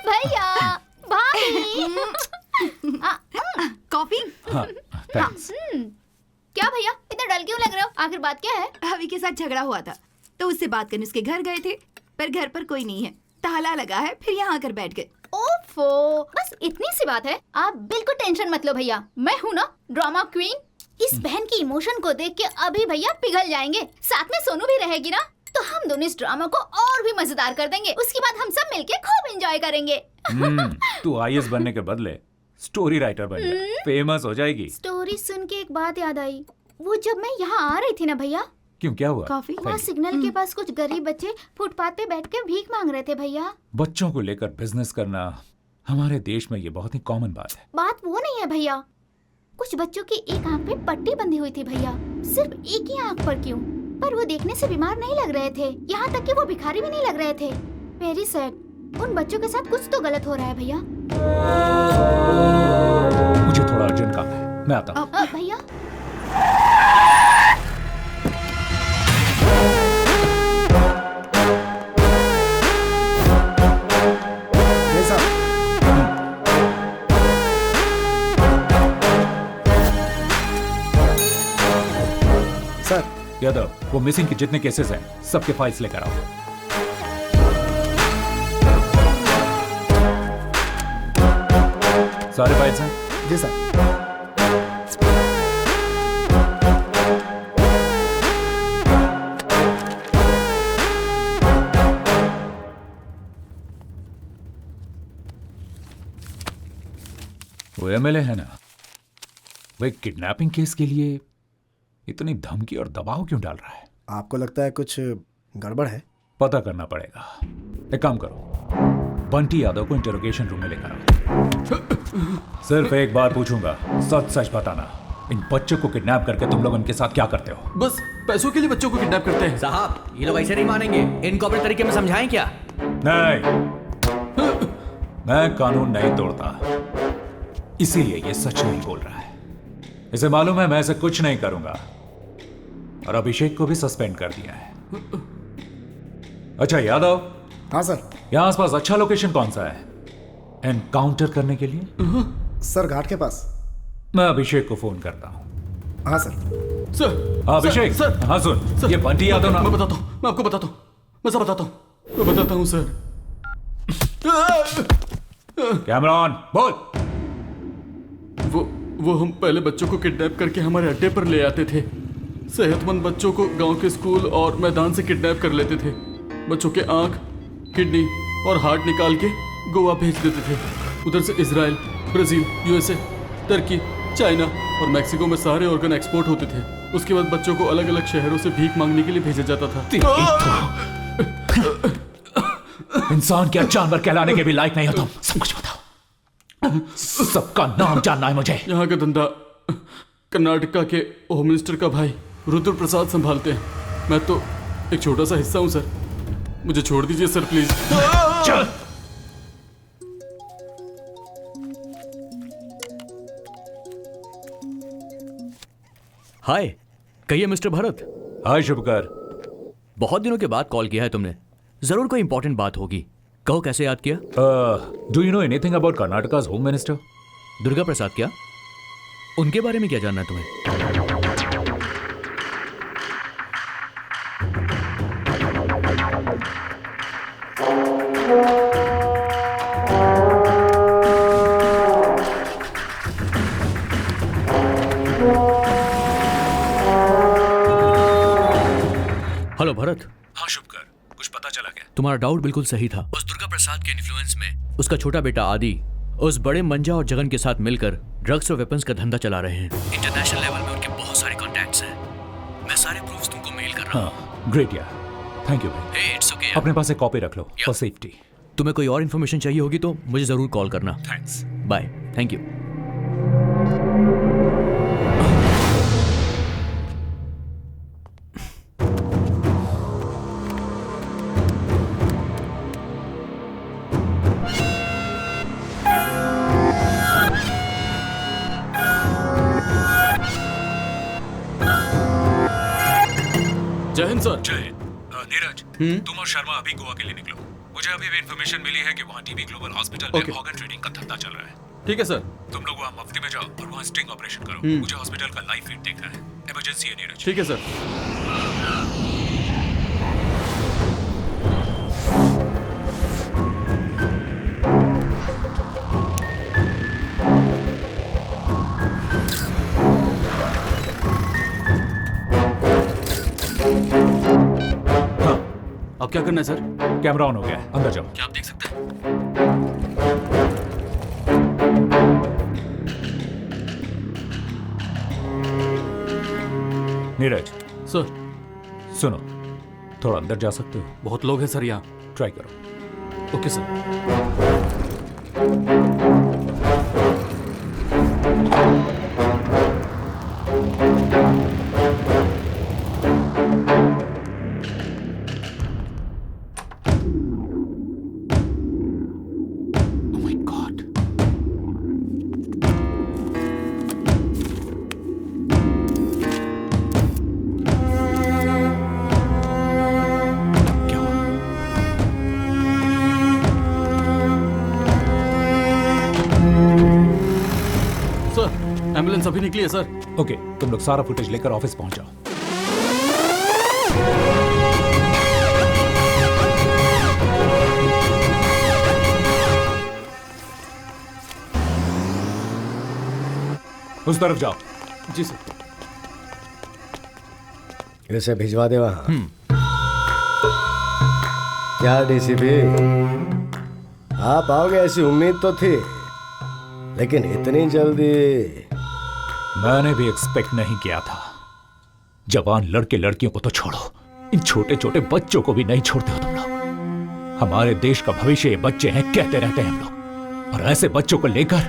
भैया, भाभी। साथ झगड़ा हुआ था, तो उससे बात करने उसके घर गए थे, पर घर पर कोई नहीं है, ताला लगा है, फिर यहाँ आकर बैठ गए। ओफो, बस इतनी सी बात है। आप बिल्कुल टेंशन मत लो भैया, मैं हूँ ना ड्रामा क्वीन। इस बहन की इमोशन को देख के अभी भैया पिघल जाएंगे। साथ में सोनू भी रहेगी ना, तो हम दोनों इस ड्रामा को और भी मजेदार कर देंगे। उसके बाद हम सब मिलके खूब एंजॉय करेंगे। तू आईएएस बनने के बदले स्टोरी राइटर बन जा, फेमस हो जाएगी। स्टोरी सुन के एक बात याद आई। वो जब मैं यहाँ आ रही थी ना भैया, क्यों, क्या हुआ? काफी वहाँ सिग्नल के पास कुछ गरीब बच्चे फुटपाथ पे बैठ के भीख मांग रहे थे भैया। बच्चों को लेकर बिजनेस करना हमारे देश में ये बहुत ही कॉमन बात है। बात वो नहीं है भैया, कुछ बच्चों की एक आंख पे पट्टी बंधी हुई थी भैया। सिर्फ एक ही आंख पर क्यों, पर वो देखने से बीमार नहीं लग रहे थे। यहाँ तक कि वो भिखारी भी नहीं लग रहे थे। Very sad. उन बच्चों के साथ कुछ तो गलत हो रहा है भैया। मुझे थोड़ा अर्जेंट काम है, मैं आता हूँ। भैया सर, यादव, वो मिसिंग के जितने केसेस हैं सबके फाइल्स लेकर आओ। सारे फाइल्स हैं? जी सर। वो एमएलए है ना, वो एक किडनैपिंग केस के लिए इतनी धमकी और दबाव क्यों डाल रहा है? आपको लगता है कुछ गड़बड़ है? पता करना पड़ेगा। एक काम करो, बंटी यादव को इंटरोगेशन रूम में लेकर आओ। सिर्फ एक बार पूछूंगा, सच सच बताना, इन बच्चों को किडनैप करके तुम लोग उनके साथ क्या करते हो? बस पैसों के लिए बच्चों को किडनैप करते हैं। साहब, ये लोग ऐसे नहीं मानेंगे। इनको अपने तरीके में समझाएं क्या? नहीं, मैं कानून नहीं तोड़ता, इसीलिए ये सच नहीं बोल रहा है। इसे मालूम है मैं ऐसे कुछ नहीं करूंगा, और अभिषेक को भी सस्पेंड कर दिया है। अच्छा यादव। हाँ सर। यहाँ आसपास अच्छा लोकेशन कौन सा है एनकाउंटर करने के लिए? सर, घाट के पास। मैं अभिषेक को फोन करता हूँ। हाँ सर। सर। अभिषेक सर, हाँ सुन, ये बंटी यादव ना। मैं बताता हूँ, मैं आपको बताता हूँ, मैं सब बताता हूँ, मैं बताता हूँ सर। कैमरा ऑन, बोल। वो हम पहले बच्चों को किडनैप करके हमारे अड्डे पर ले आते थे। सेहतमंद बच्चों को गांव के स्कूल और मैदान से किडनैप कर लेते थे। बच्चों के आंख, किडनी और हार्ट निकाल के गोवा भेज देते थे। उधर से इजराइल, ब्राजील, यूएसए, तुर्की, चाइना और मैक्सिको में सारे ऑर्गन एक्सपोर्ट होते थे। उसके बाद बच्चों को अलग अलग शहरों से भीख मांगने के लिए भेजा जाता था। इंसान क्या जानवर कहलाने के भी लायक नहीं हो तुम। सब कुछ बताओ, सबका नाम जानना है मुझे। यहाँ का धंधा कर्नाटका के होम मिनिस्टर का भाई रुद्र प्रसाद संभालते हैं। मैं तो एक छोटा सा हिस्सा हूँ सर, मुझे छोड़ दीजिए सर प्लीज। चल। हाय, कहिए मिस्टर भरत। हाय शुभकर। बहुत दिनों के बाद कॉल किया है तुमने, जरूर कोई इंपॉर्टेंट बात होगी। कहो कैसे याद किया? Do you know anything about Karnataka's home minister? Durga Prasad. क्या उनके बारे में क्या जानना है तुम्हें? हेलो भरत। हाँ शुभकर, कुछ पता चला क्या? तुम्हारा डाउट बिल्कुल सही था। उस दुर्गा प्रसाद के इन्फ्लुएंस में उसका छोटा बेटा आदि उस बड़े मंजा और जगन के साथ मिलकर ड्रग्स और वेपन्स का धंधा चला रहे हैं। इंटरनेशनल लेवल में उनके बहुत सारे कॉन्टैक्ट्स हैं। मैं सारे प्रूफ्स तुमको मेल कर रहा हूँ। ग्रेट यार, थैंक यू भाई। हे, इट्स ओके। अपने पास एक कॉपी रख लो फॉर सेफ्टी। तुम्हें कोई और इन्फॉर्मेशन चाहिए होगी तो मुझे जरूर कॉल करना। थैंक्स। बाय। Thank you. जय हिंद सर। जय हिंद। नीरज, तुम और शर्मा अभी गोवा के लिए निकलो। मुझे अभी भी इन्फॉर्मेशन मिली है कि वहाँ टीबी ग्लोबल हॉस्पिटल में ऑर्गन ट्रेडिंग का धंधा चल रहा है। ठीक है सर। तुम लोग वहाँ मुफ्ती में जाओ और वहाँ स्टिंग ऑपरेशन करो। मुझे हॉस्पिटल का लाइव फीड देखना है। इमरजेंसी है नीरज। ठीक है सर। अब क्या करना है सर? कैमरा ऑन हो गया है, अंदर जाओ। क्या आप देख सकते हैं? नीरज सर, सुनो, थोड़ा अंदर जा सकते हो? बहुत लोग हैं सर यहाँ। ट्राई करो। Okay sir. एम्बुलेंस अभी निकली है सर। ओके, तुम लोग सारा फुटेज लेकर ऑफिस पहुंच जाओ। उस तरफ जाओ। जी सर। इसे भिजवा दे वहां। क्या डीसीपी, आप आओगे ऐसी उम्मीद तो थी, लेकिन इतनी जल्दी मैंने भी एक्सपेक्ट नहीं किया था। जवान लड़के लड़कियों को तो छोड़ो, इन छोटे छोटे बच्चों को भी नहीं छोड़ते हो तुम लोग। हमारे देश का भविष्य ये बच्चे हैं, कहते रहते हैं हम लोग, और ऐसे बच्चों को लेकर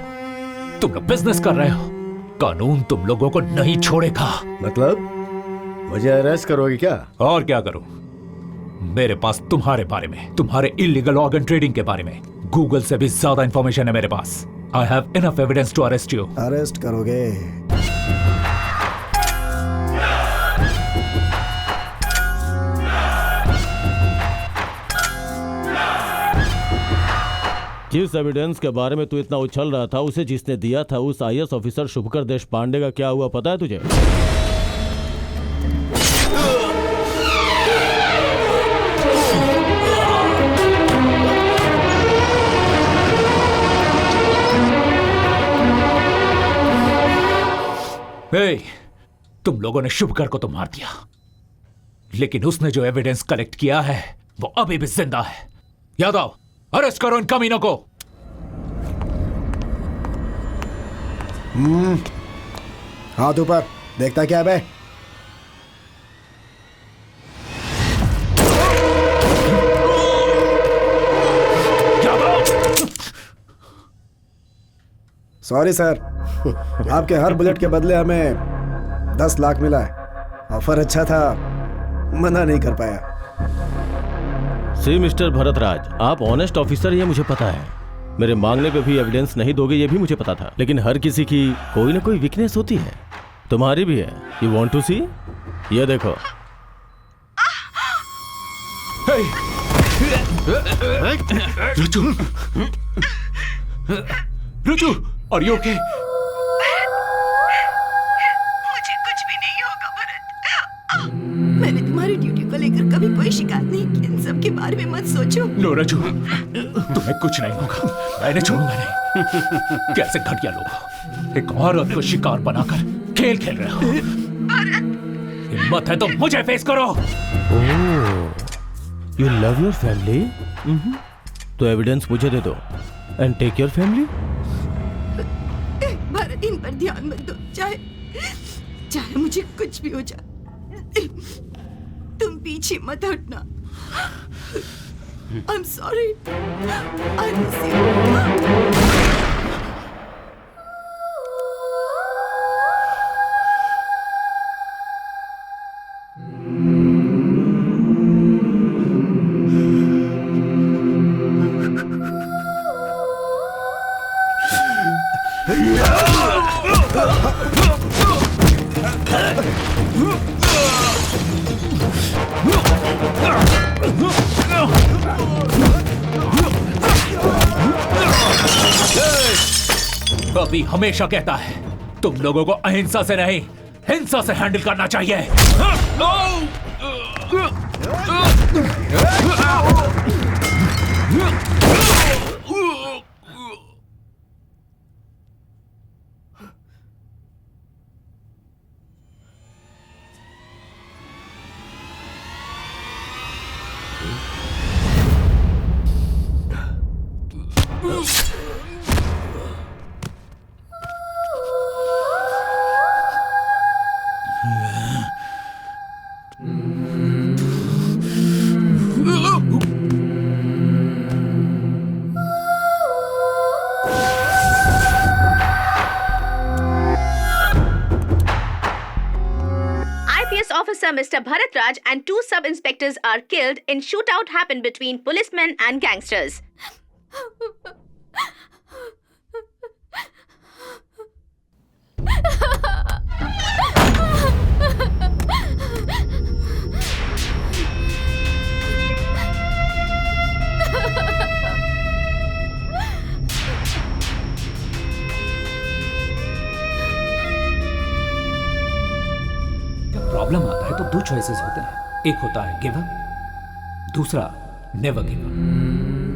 तुम लोग बिजनेस कर रहे हो। कानून तुम लोगों को नहीं छोड़ेगा। मतलब मुझे अरेस्ट करोगे क्या? और क्या करूं? मेरे पास तुम्हारे बारे में, तुम्हारे इलीगल ऑर्गन ट्रेडिंग के बारे में गूगल से भी ज्यादा इंफॉर्मेशन है मेरे पास। I have enough evidence to arrest you. Arrest करोगे? जिस एविडेंस के बारे में तू इतना उछल रहा था, उसे जिसने दिया था उस आईएएस ऑफिसर शुभकर देश पांडे का क्या हुआ पता है तुझे? Hey, तुम लोगों ने शुभकर को तो मार दिया, लेकिन उसने जो एविडेंस कलेक्ट किया है वो अभी भी जिंदा है। यादव, अरेस्ट करो इन कमीनों को। हाथ ऊपर, देखता क्या बे? सॉरी सर, आपके हर बुलेट के बदले हमें 10 लाख मिला है। ऑफर अच्छा था, मना नहीं कर पाया। सी मिस्टर भरतराज, आप ऑनेस्ट ऑफिसर ये मुझे पता है। मेरे मांगने पे भी एविडेंस नहीं दोगे ये भी मुझे पता था, लेकिन हर किसी की कोई ना कोई वीकनेस होती है, तुम्हारी भी है। यू वांट टू सी? ये देखो। रुजू, आर यू ओके? मुझे कुछ भी नहीं होगा भरत। मैंने तुम्हारी ड्यूटी को लेकर कभी कोई शिकायत नहीं की। इन सब के बारे में मत सोचो। नो रजू, तुम्हें कुछ नहीं होगा, मैंने छोड़ूंगा नहीं। कैसे घटिया लोग एक औरत को शिकार बनाकर खेल खेल रहे हो। हिम्मत है तो मुझे फेस करो। You love your family? तो एविडेंस मुझे दे दो and take your family. Bharat, इन पर ध्यान मत दो, चाहे मुझे कुछ भी हो जाए, तुम पीछे मत हटना। I'm sorry. I miss you. अभी हमेशा कहता है तुम लोगों को अहिंसा से नहीं हिंसा से हैंडल करना चाहिए। officer Mr. Bharatraj and 2 sub-inspectors are killed in shootout happened between policemen and gangsters. Problem आता है तो 2 चॉइसेस होते हैं। एक होता है गिव अप, दूसरा नेवर गिव अप।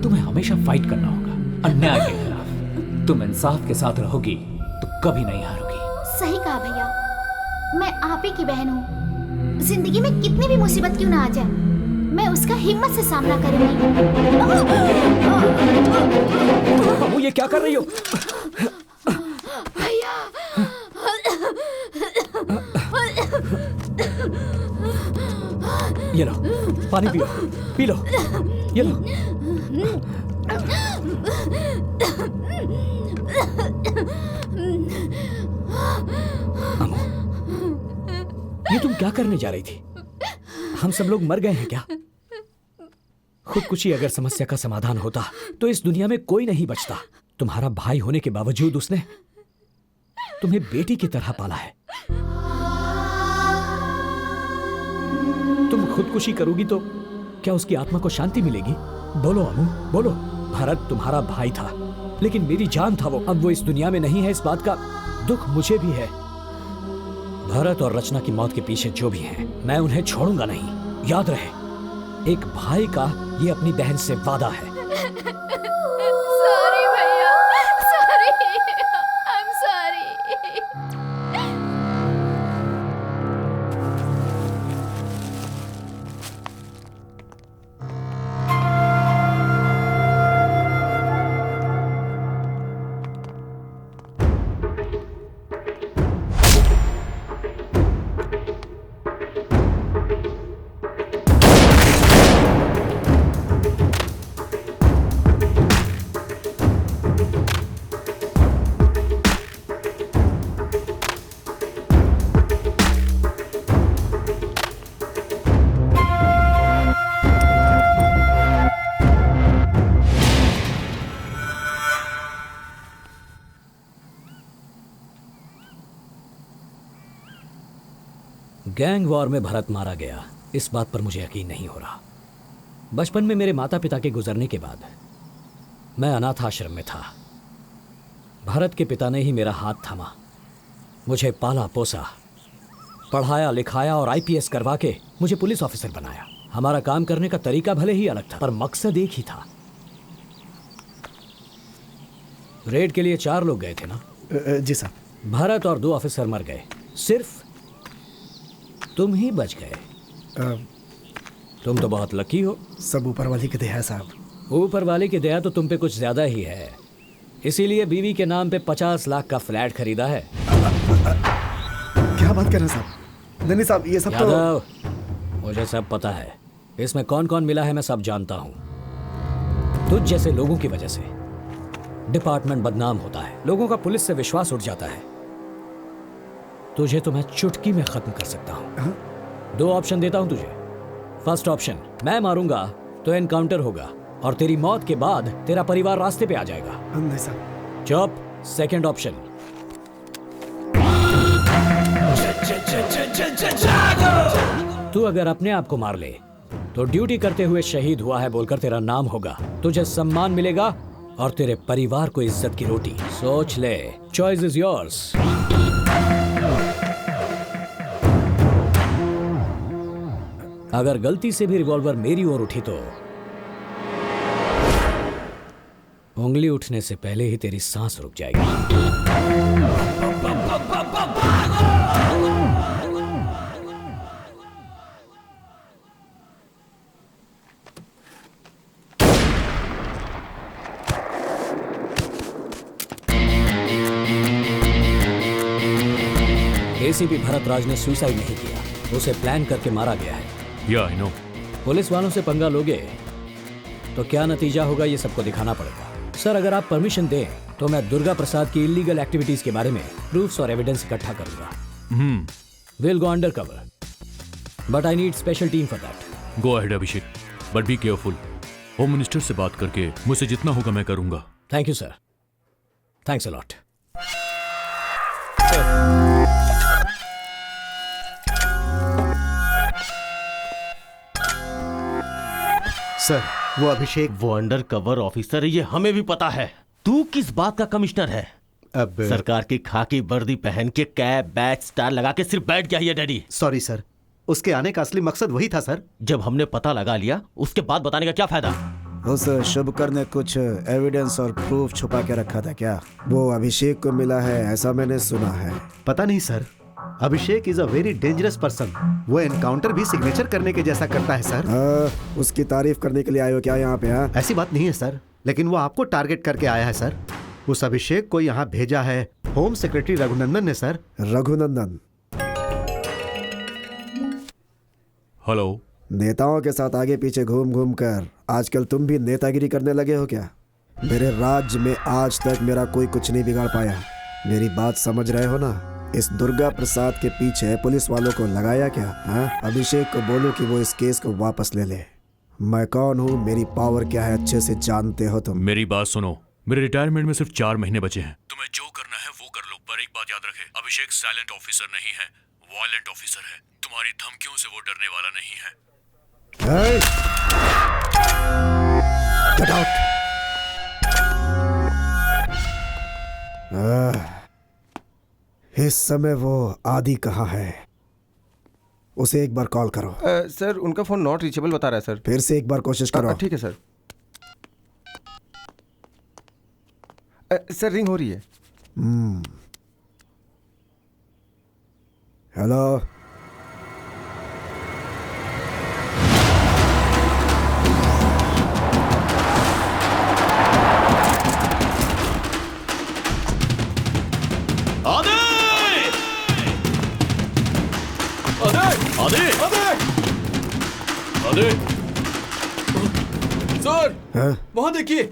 तुम्हें हमेशा फाइट करना होगा अन्याय के खिलाफ। तुम इंसाफ के साथ रहोगी तो कभी नहीं हारोगी। सही कहा भैया, मैं आप ही की बहन हूँ। जिंदगी में कितनी भी मुसीबत क्यों ना आ जाए, मैं उसका हिम्मत से सामना करूंगी। अम्मू ये क्या कर रही हो? भैया ये लो पानी पियो, पी लो, ये लो। अम्मू ये तुम क्या करने जा रही थी? हम सब लोग मर गए हैं क्या? खुदकुशी अगर समस्या का समाधान होता तो इस दुनिया में कोई नहीं बचता। तुम्हारा भाई होने के बावजूद उसने तुम्हें बेटी की तरह पाला है। तुम खुदकुशी करोगी तो क्या उसकी आत्मा को शांति मिलेगी? बोलो अम्मू बोलो। भरत तुम्हारा भाई था लेकिन मेरी जान था वो। अब वो इस दुनिया में नहीं है, इस बात का दुख मुझे भी है। भरत और रचना की मौत के पीछे जो भी है मैं उन्हें छोड़ूंगा नहीं। याद रहे, एक भाई का ये अपनी बहन से वादा है। सॉरी भैया, sorry, I am sorry. Gang war में भरत मारा गया, इस बात पर मुझे यकीन नहीं हो रहा। बचपन में मेरे माता पिता के गुजरने के बाद मैं अनाथ आश्रम में था। भरत के पिता ने ही मेरा हाथ थामा, मुझे पाला पोसा, पढ़ाया लिखाया और आईपीएस करवा के मुझे पुलिस ऑफिसर बनाया। हमारा काम करने का तरीका भले ही अलग था पर मकसद एक ही था। रेड के लिए 4 लोग गए थे ना? जी साहब। भरत और 2 ऑफिसर मर गए, सिर्फ तुम ही बच गए। तुम तो बहुत लकी हो। सब ऊपर वाली की दया है साहब। ऊपर वाले की दया तो तुम पे कुछ ज्यादा ही है, इसीलिए बीवी के नाम पे 50 लाख का फ्लैट खरीदा है। क्या बात कर रहे हैं साहब? नहीं साहब ये सब तो मुझे सब पता है। इसमें कौन कौन मिला है मैं सब जानता हूँ। तुझ जैसे लोगों की वजह से डिपार्टमेंट बदनाम होता है, लोगों का पुलिस से विश्वास उठ जाता है। तुझे तो मैं चुटकी में खत्म कर सकता हूँ। 2 ऑप्शन देता हूँ तुझे। फर्स्ट ऑप्शन, मैं मारूंगा तो एनकाउंटर होगा और तेरी मौत के बाद तेरा परिवार रास्ते पे आ जाएगा। नहीं साहब। चुप। सेकंड ऑप्शन, तू अगर अपने आप को मार ले तो ड्यूटी करते हुए शहीद हुआ है बोलकर तेरा नाम होगा, तुझे सम्मान मिलेगा और तेरे परिवार को इज्जत की रोटी। सोच ले, चॉइस इज योर्स। अगर गलती से भी रिवॉल्वर मेरी ओर उठी तो उंगली उठने से पहले ही तेरी सांस रुक जाएगी। एसीपी भरतराज ने सुसाइड नहीं किया, उसे प्लान करके मारा गया है। Yeah, I know. पुलिस वालों से पंगा लोगे तो क्या नतीजा होगा ये सबको दिखाना पड़ेगा। सर अगर आप परमिशन दें तो मैं दुर्गा प्रसाद की इलीगल एक्टिविटीज के बारे में प्रूफ्स और एविडेंस इकट्ठा करूंगा। Will go under cover. But I need special team for that. Go ahead Abhishek, but be careful. Home minister से बात करके मुझसे जितना होगा मैं करूंगा। Thank you sir, thanks a lot. Sir, वो अभिषेक, वो अंडर कवर ऑफिसर है, ये हमें भी पता है। तू किस बात का कमिश्नर है? अब सरकार की खाकी वर्दी पहन के कैप बैच स्टार लगा के सिर्फ बैठ गया है डैडी। सॉरी सर, उसके आने का असली मकसद वही था सर। जब हमने पता लगा लिया उसके बाद बताने का क्या फायदा? उस शुभकर ने कुछ एविडेंस और प्रूफ छुपा के रखा था क्या? वो अभिषेक को मिला है ऐसा मैंने सुना है। पता नहीं sir, Abhishek is a very dangerous person. वो एनकाउंटर भी सिग्नेचर करने के जैसा करता है सर। उसकी तारीफ करने के लिए आए हो क्या यहाँ पे? हाँ, ऐसी बात नहीं है सर, लेकिन वो आपको टारगेट करके आया है सर। उस अभिषेक को यहाँ भेजा है होम सेक्रेटरी रघुनंदन ने सर। रघुनंदन? हेलो। नेताओं के साथ आगे पीछे घूम घूम कर आजकल तुम भी नेतागिरी करने लगे हो क्या? मेरे राज्य में आज तक मेरा कोई कुछ नहीं बिगाड़ पाया। मेरी बात समझ रहे हो ना? इस दुर्गा प्रसाद के पीछे पुलिस वालों को लगाया क्या? हाँ, अभिषेक को बोलो कि वो इस केस को वापस ले ले। मैं कौन हूँ, मेरी पावर क्या है, अच्छे से जानते हो तुम। मेरी बात सुनो, मेरे रिटायरमेंट में सिर्फ 4 महीने बचे हैं। तुम्हें जो करना है वो कर लो, पर एक बात याद रखे, अभिषेक साइलेंट ऑफिसर नहीं है, वायलेंट ऑफिसर है। तुम्हारी धमकियों से वो डरने वाला नहीं है। Get out! इस समय वो आदि कहाँ है? उसे एक बार कॉल करो। सर, उनका फोन नॉट रीचेबल बता रहा है सर। फिर से एक बार कोशिश करो। ठीक है सर। सर, रिंग हो रही है। हेलो। सर, वहां देखिए।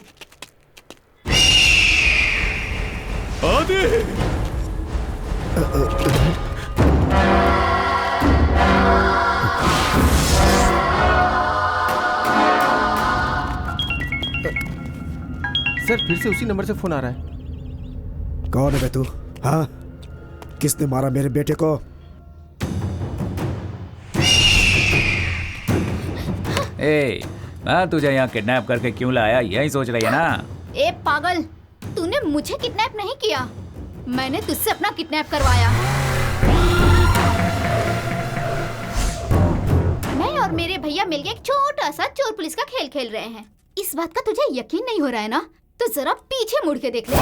सर, फिर से उसी नंबर से फोन आ रहा है। कौन है बे तू? हाँ, किसने मारा मेरे बेटे को? मैं तुझे यहाँ किडनैप करके क्यों लाया, यही सोच रही है ना? ए पागल, तूने मुझे किडनैप नहीं किया, मैंने तुझसे अपना किडनैप करवाया। मैं और मेरे भैया मिलके एक छोटा सा चोर पुलिस का खेल खेल रहे हैं। इस बात का तुझे यकीन नहीं हो रहा है ना? तो जरा पीछे मुड़ के देख ले।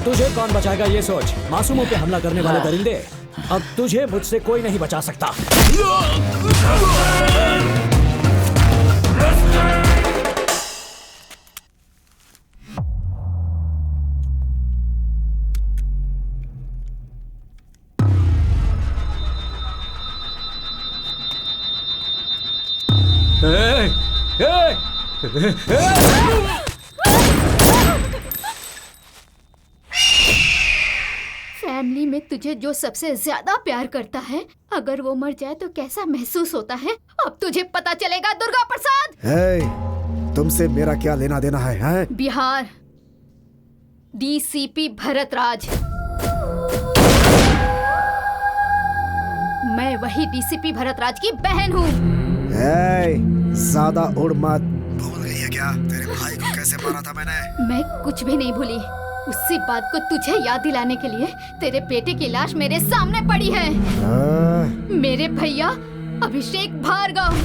तुझे कौन बचाएगा ये सोच। मासूमों पे हमला करने वाले दरिंदे, अब तुझे मुझसे कोई नहीं बचा सकता। फैमिली में तुझे जो सबसे ज्यादा प्यार करता है, अगर वो मर जाए तो कैसा महसूस होता है, अब तुझे पता चलेगा दुर्गा प्रसाद। तुमसे मेरा क्या लेना देना है? बिहार डीसीपी भरत राज। मैं वही डीसीपी भरत राज की बहन हूँ। ज्यादा उड़ मत। भूल गई है क्या तेरे भाई को कैसे मारा था मैंने? मैं कुछ भी नहीं भूली। उसी बात को तुझे याद दिलाने के लिए तेरे बेटे की लाश मेरे सामने पड़ी है। मेरे भैया अभिषेक भार्गव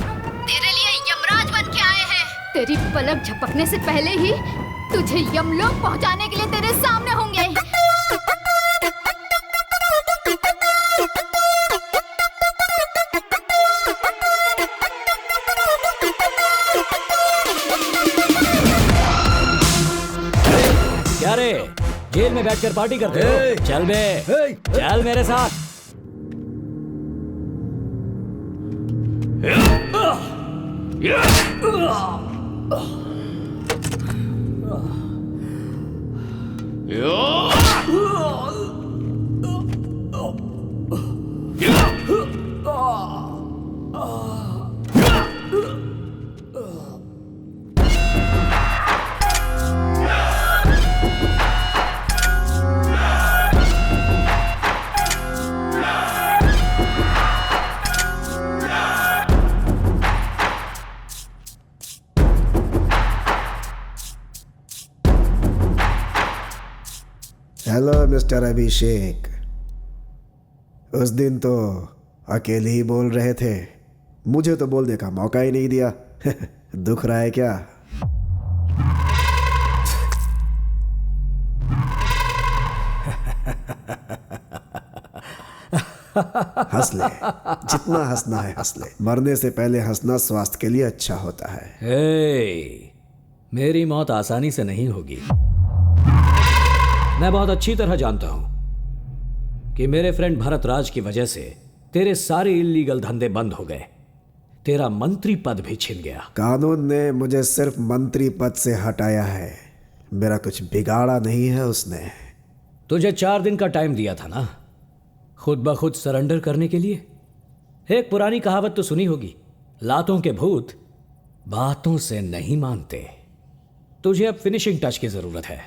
तेरे लिए यमराज बन के आए हैं। तेरी पलक झपकने से पहले ही तुझे यमलोक पहुंचाने के लिए तेरे सामने होंगे। जेल में बैठकर पार्टी करते हो। चल बे, चल मेरे साथ। हेलो मिस्टर अभिषेक। उस दिन तो अकेले ही बोल रहे थे, मुझे तो बोलने का मौका ही नहीं दिया। दुख रहा है क्या? हंस ले, जितना हंसना है हंस ले। मरने से पहले हंसना स्वास्थ्य के लिए अच्छा होता है। हे, मेरी मौत आसानी से नहीं होगी। मैं बहुत अच्छी तरह जानता हूं कि मेरे फ्रेंड भरत राज की वजह से तेरे सारे इल्लीगल धंधे बंद हो गए। तेरा मंत्री पद भी छिन गया। कानून ने मुझे सिर्फ मंत्री पद से हटाया है, मेरा कुछ बिगाड़ा नहीं है उसने। तुझे 4 दिन का टाइम दिया था ना, खुद ब खुद सरेंडर करने के लिए। एक पुरानी कहावत तो सुनी होगी, लातों के भूत बातों से नहीं मानते। तुझे अब फिनिशिंग टच की जरूरत है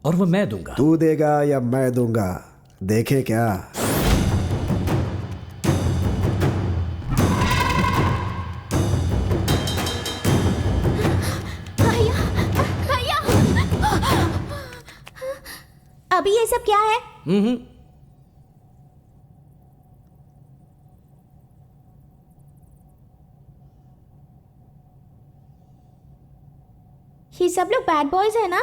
और वो मैं दूंगा। तू देगा या मैं दूंगा, देखे क्या? भैया, अभी ये सब क्या है? ये सब लोग बैड बॉयज है ना?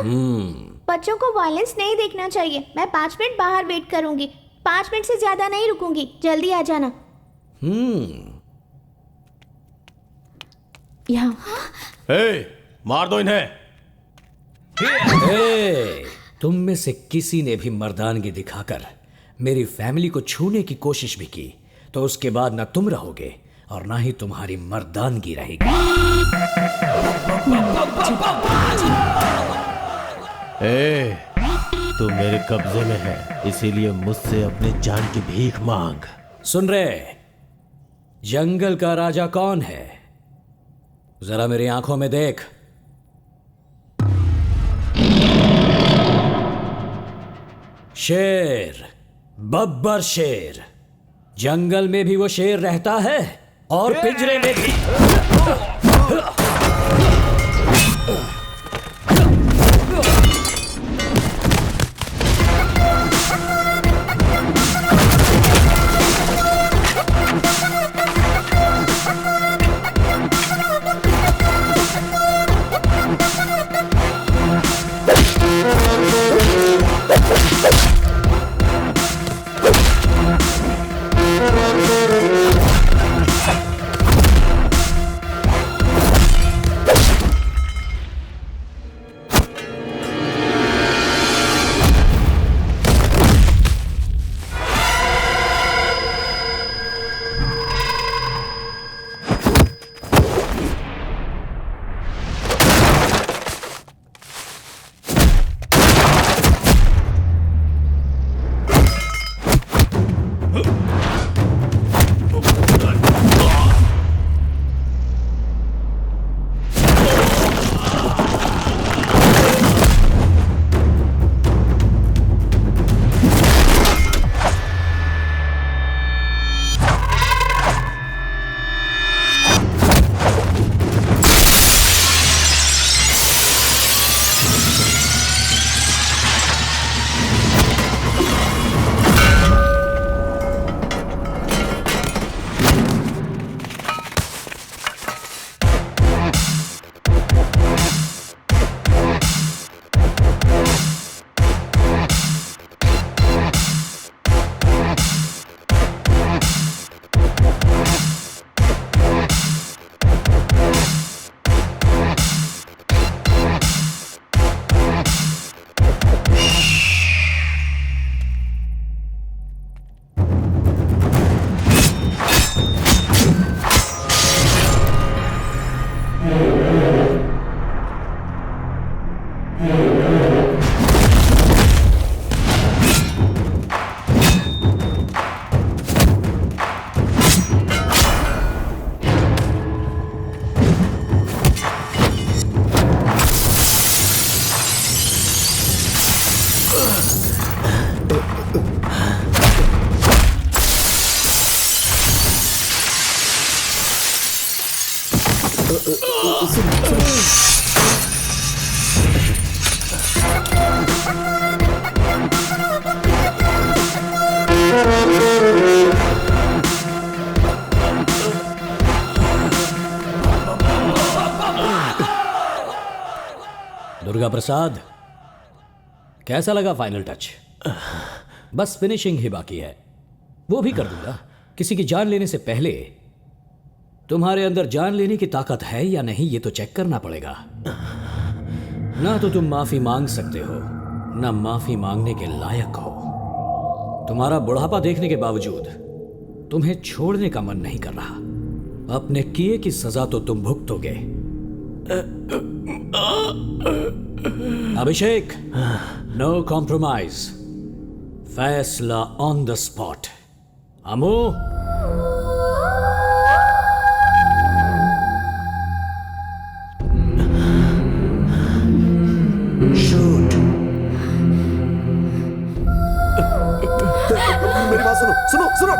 बच्चों को वायलेंस नहीं देखना चाहिए। मैं 5 मिनट बाहर वेट करूंगी, 5 मिनट से ज्यादा नहीं रुकूंगी। जल्दी आ जाना। मार दो इन्हें। तुम में से किसी ने भी मर्दानगी दिखाकर मेरी फैमिली को छूने की कोशिश भी की तो उसके बाद ना तुम रहोगे और ना ही तुम्हारी मर्दानगी रहेगी। तू मेरे कब्जे में है, इसीलिए मुझसे अपनी जान की भीख मांग। सुन रहे, जंगल का राजा कौन है? जरा मेरी आंखों में देख। शेर, बब्बर शेर। जंगल में भी वो शेर रहता है और पिंजरे में भी। दुर्गा प्रसाद, कैसा लगा फाइनल टच? बस फिनिशिंग ही बाकी है, वो भी कर दूंगा। किसी की जान लेने से पहले तुम्हारे अंदर जान लेने की ताकत है या नहीं ये तो चेक करना पड़ेगा। ना तो तुम माफी मांग सकते हो, ना माफी मांगने के लायक हो। तुम्हारा बुढ़ापा देखने के बावजूद तुम्हें छोड़ने का मन नहीं कर रहा। अपने किए की सजा तो तुम भुगतोगे। अभिषेक, नो कॉम्प्रोमाइज, फैसला ऑन द स्पॉट। अमो, मेरी बात सुनो सुनो सुनो।